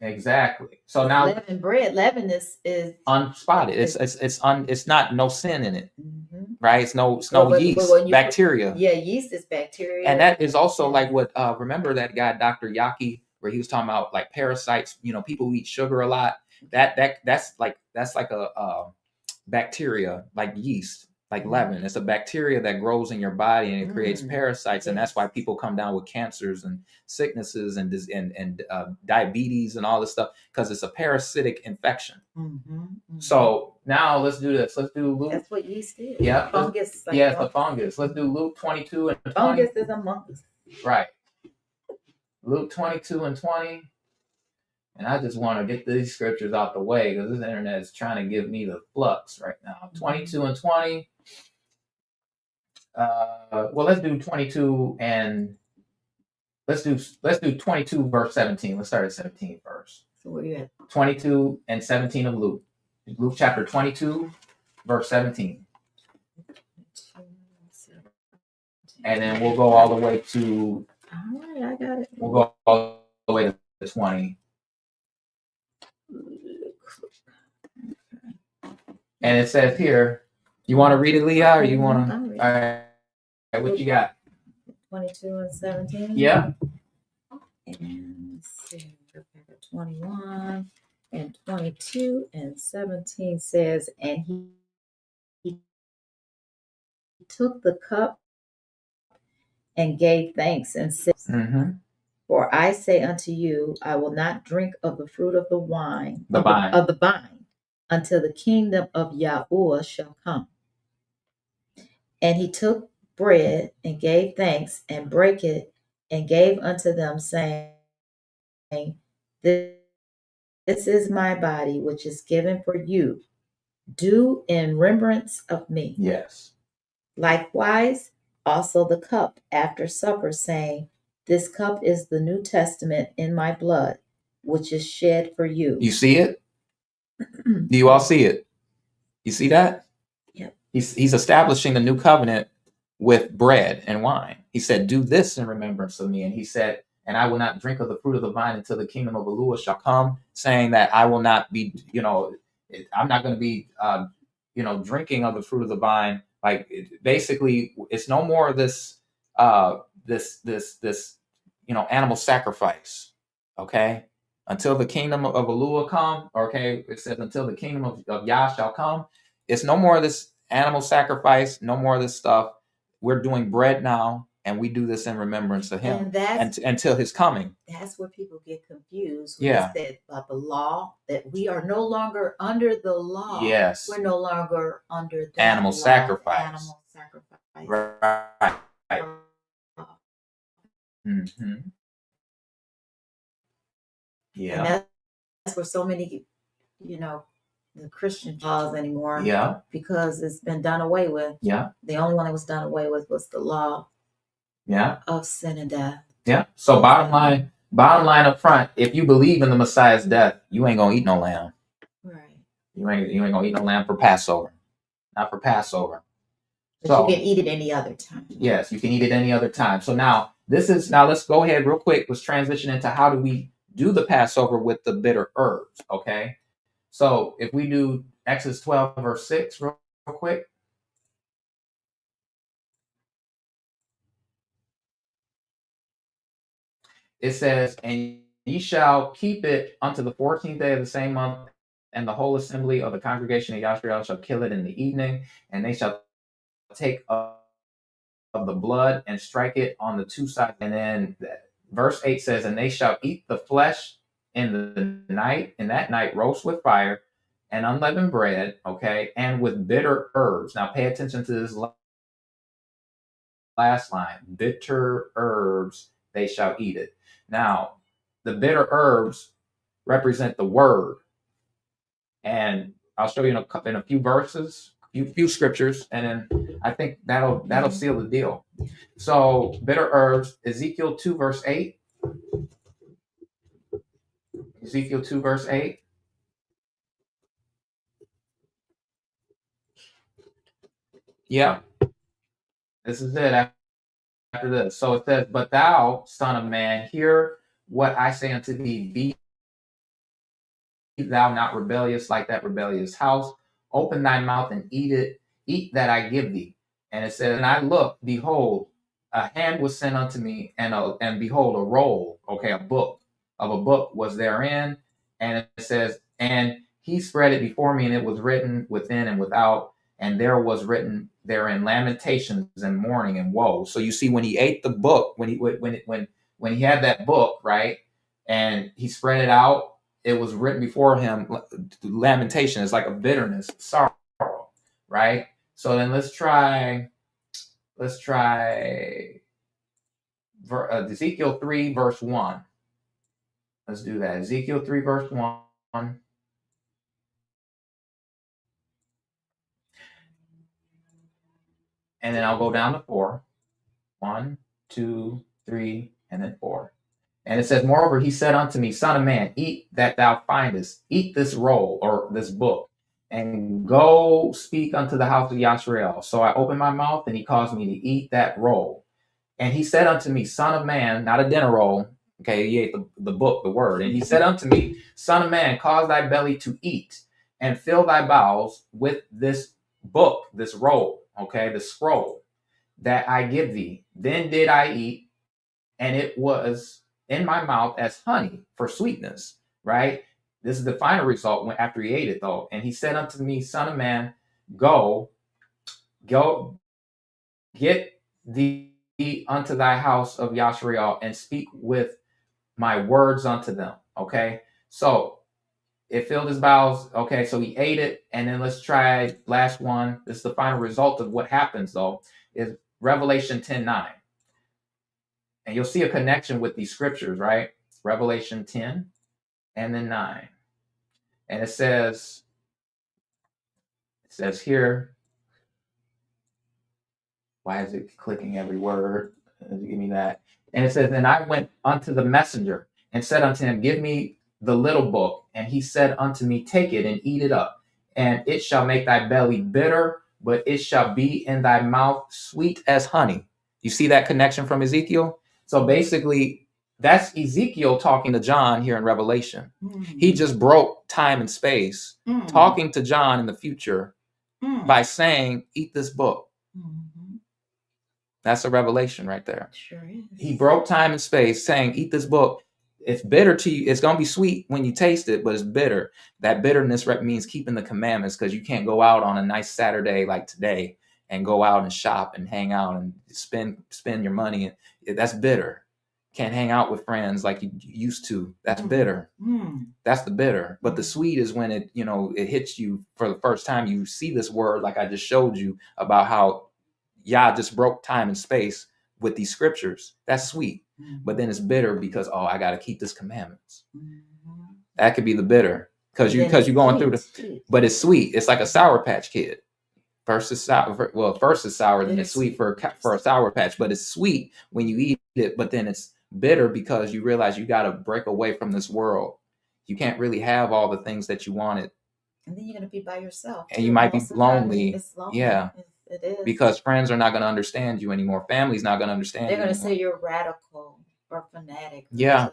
Exactly. So now, leavened bread, leaven is unspotted. It's not no sin in it. Right. It's no yeast, bacteria. Yeast is bacteria. And that is also like what remember that guy Dr. Yaki, where he was talking about like parasites. You know, people who eat sugar a lot. That's like a bacteria, like yeast, like leaven. It's a bacteria that grows in your body and it creates parasites, and that's why people come down with cancers and sicknesses and diabetes and all this stuff, because it's a parasitic infection. So now let's do this. Let's do Luke. That's what yeast is. Yeah, fungus. Like it's a fungus. Let's do Luke 22 and 20. Fungus is a fungus. Right. Luke 22 and 20. And I just want to get these scriptures out the way because this internet is trying to give me the flux right now. 22 and 20. Well, let's do 22 and let's do 22 verse 17. Let's start at 17 first. So where you at? 22 and 17 of Luke. Luke chapter 22, verse 17. And then we'll go all the way to. All right, I got it. We'll go all the way to 20. And it says here, you want to read it, Leah, or you want to? All right, what you got? 22 and 17. Yeah. And let's see, 21 and 22 and 17 says, and he took the cup and gave thanks and said, for I say unto you, I will not drink of the fruit of the vine, of the vine, until the kingdom of Yahuwah shall come. And he took bread and gave thanks and brake it and gave unto them, saying, this is my body, which is given for you. Do in remembrance of me. Yes. Likewise, also the cup after supper, saying, this cup is the New Testament in my blood. which is shed for you. You see it? Do you all see it? You see that? Yep. He's establishing the new covenant with bread and wine. He said, "Do this in remembrance of me." And he said, "And I will not drink of the fruit of the vine until the kingdom of Elua shall come," saying that I will not be, I'm not going to be, drinking of the fruit of the vine. Like basically, it's no more of this, this, animal sacrifice. Okay, until the kingdom of Elua come. Okay, it says until the kingdom of Yah shall come. It's no more of this animal sacrifice. No more of this stuff. We're doing bread now, and we do this in remembrance of him, and until his coming. That's where people get confused when they said about the law, that we are no longer under the law. Yes. We're no longer under the animal sacrifice. Animal sacrifice. Right. Mm-hmm. Yeah. And that's where so many, the Christian laws anymore. Yeah. Because it's been done away with. Yeah. The only one that was done away with was the law. Yeah. Of sin and death. Yeah. So bottom line up front, if you believe in the Messiah's death, you ain't gonna eat no lamb. Right. You ain't gonna eat no lamb for Passover. Not for Passover. But you can eat it any other time. Yes, you can eat it any other time. So now let's go ahead real quick. Let's transition into how do we do the Passover with the bitter herbs. Okay. So if we do Exodus 12 verse 6 real quick. It says, "And ye shall keep it unto the 14th day of the same month, and the whole assembly of the congregation of Yashrael shall kill it in the evening, and they shall take of the blood and strike it on the two sides." And then verse 8 says, "And they shall eat the flesh in the night, in that night roast with fire, and unleavened bread," okay, "and with bitter herbs." Now pay attention to this last line. Bitter herbs, they shall eat it. Now, the bitter herbs represent the word. And I'll show you in a few verses, few scriptures, and then I think that'll seal the deal. So bitter herbs, Ezekiel 2 verse 8. Ezekiel 2 verse 8. Yeah. This is it after this. So it says, "But thou, son of man, hear what I say unto thee. Be thou not rebellious like that rebellious house. Open thy mouth and eat that I give thee." And it says, "And I looked, behold, a hand was sent unto me, and behold, a roll," okay, a book was therein. And it says, "And he spread it before me, and it was written within and without, and there was written therein lamentations and mourning and woe." So you see, when he ate the book, when he had that book, right, and he spread it out, it was written before him. Lamentation is like a bitterness, sorrow, right? So then let's try Ezekiel 3 verse 1. Let's do that. Ezekiel 3 verse 1. And then I'll go down to 4. 1, 2, 3, and then 4. And it says, "Moreover, he said unto me, Son of man, eat that thou findest, eat this roll," or this book, "and go speak unto the house of Yashrael." So I opened my mouth, and he caused me to eat that roll. "And he said unto me, Son of man," not a dinner roll, okay, he ate the book, the word. "And he said unto me, Son of man, cause thy belly to eat, and fill thy bowels with this book," this roll, okay, the scroll, "that I give thee. Then did I eat, and it was in my mouth as honey for sweetness," right? This is the final result after he ate it, though. "And he said unto me, Son of man, go, get thee unto thy house of Yashrael, and speak with my words unto them." Okay, so it filled his bowels. Okay, so he ate it, and then let's try last one. This is the final result of what happens, though, is Revelation 10:9. And you'll see a connection with these scriptures, right? Revelation 10 and then 9. And it says here, why is it clicking every word? Give me that. And it says, "And I went unto the messenger and said unto him, Give me the little book, and he said unto me, take it and eat it up, and it shall make thy belly bitter, but it shall be in thy mouth sweet as honey. You see that connection from Ezekiel? So basically, that's Ezekiel talking to John here in Revelation. He just broke time and space, talking to John in the future by saying, eat this book. That's a revelation right there. Sure is. He broke time and space saying, eat this book. It's bitter to you. It's going to be sweet when you taste it, but it's bitter. That bitterness means keeping the commandments, because you can't go out on a nice Saturday like today and go out and shop and hang out and spend your money. That's bitter. Can't hang out with friends like you used to. That's bitter. That's the bitter. But the sweet is when it, it hits you for the first time. You see this word like I just showed you about how Yah just broke time and space with these scriptures. That's sweet. But then it's bitter because, I got to keep this commandments. That could be the bitter, because you're going through but it's sweet. It's like a Sour Patch Kid. First is sour. Well, first is sour, then it's sweet for a Sour Patch. But it's sweet when you eat it, but then it's bitter because you realize you got to break away from this world. You can't really have all the things that you wanted. And then you're going to be by yourself. And you might be lonely. It's lonely. Yeah. It is. Because friends are not going to understand you anymore. Family's not going to understand you. They're going to say you're radical or fanatic. Yeah.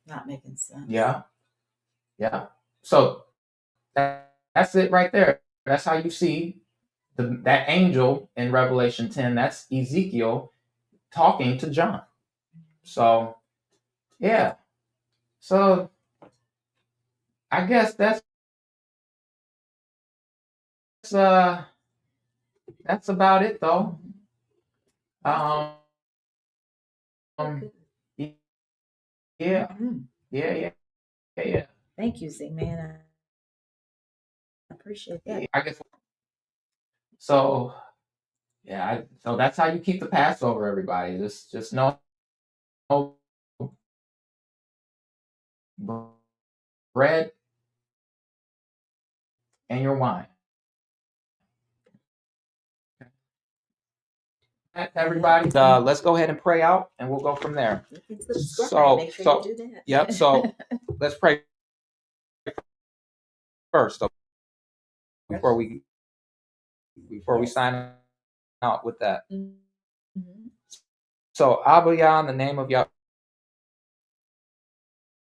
Not making sense. Yeah. Yeah. So that's it right there. That's how you see that angel in Revelation 10. That's Ezekiel talking to John. So, yeah. So, I guess that's about it, though. Yeah. Thank you, Z man. I appreciate that. I guess so. Yeah. So that's how you keep the Passover, everybody. Just know bread and your wine. Everybody, let's go ahead and pray out, and we'll go from there. So, make sure you do that. Yep. So let's pray first before we sign out with that. So, Abba Yah, in the name of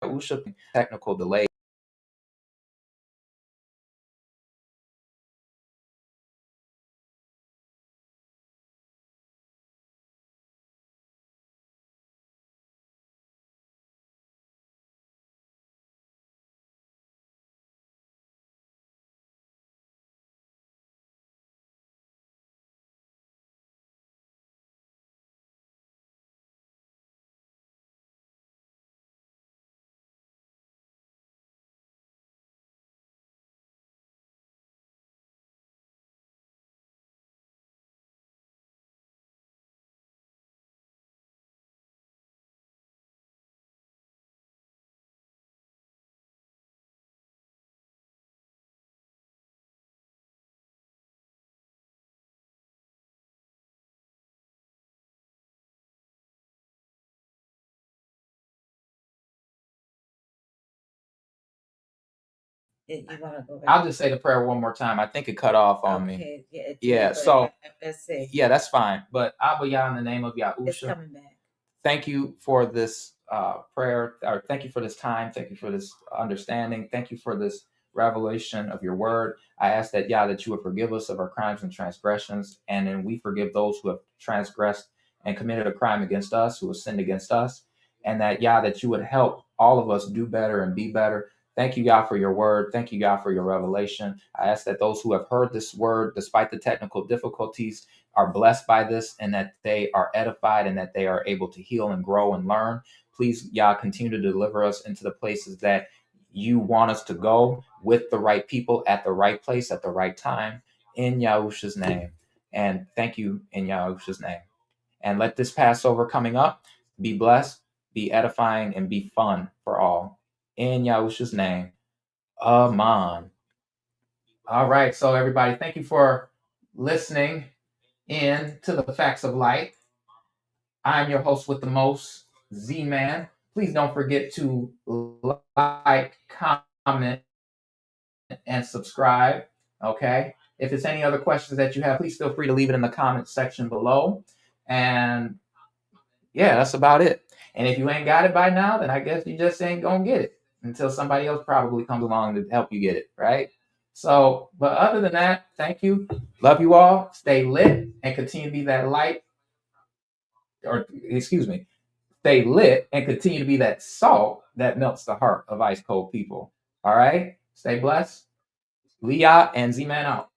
Yahusha, technical delay. You want to go back? I'll just say the prayer one more time. I think it cut off on me. Yeah. So let's see. Yeah, that's fine. But Abba Yah, in the name of Yahusha, It's coming back. Thank you for this prayer, or thank you for this time. Thank you for this understanding. Thank you for this revelation of your word. I ask that, Yah, that you would forgive us of our crimes and transgressions, and then we forgive those who have transgressed and committed a crime against us, who have sinned against us, and that, Yah, that you would help all of us do better and be better. Thank you, Yah, for your word. Thank you, Yah, for your revelation. I ask that those who have heard this word, despite the technical difficulties, are blessed by this, and that they are edified, and that they are able to heal and grow and learn. Please, Yah, continue to deliver us into the places that you want us to go, with the right people at the right place at the right time, in Yahusha's name. And thank you in Yahusha's name. And let this Passover coming up be blessed, be edifying, and be fun for all. In Yahusha's name. Amen. All right. So everybody, thank you for listening in to the Facts of Light. I'm your host with the most, Z-Man. Please don't forget to like, comment, and subscribe. Okay. If it's any other questions that you have, please feel free to leave it in the comment section below. And yeah, that's about it. And if you ain't got it by now, then I guess you just ain't gonna get it until somebody else probably comes along to help you get it, right? So, but other than that, thank you. Love you all. Stay lit and continue to be that light, or excuse me, stay lit and continue to be that salt that melts the heart of ice cold people. All right? Stay blessed. Leah and Z-Man out.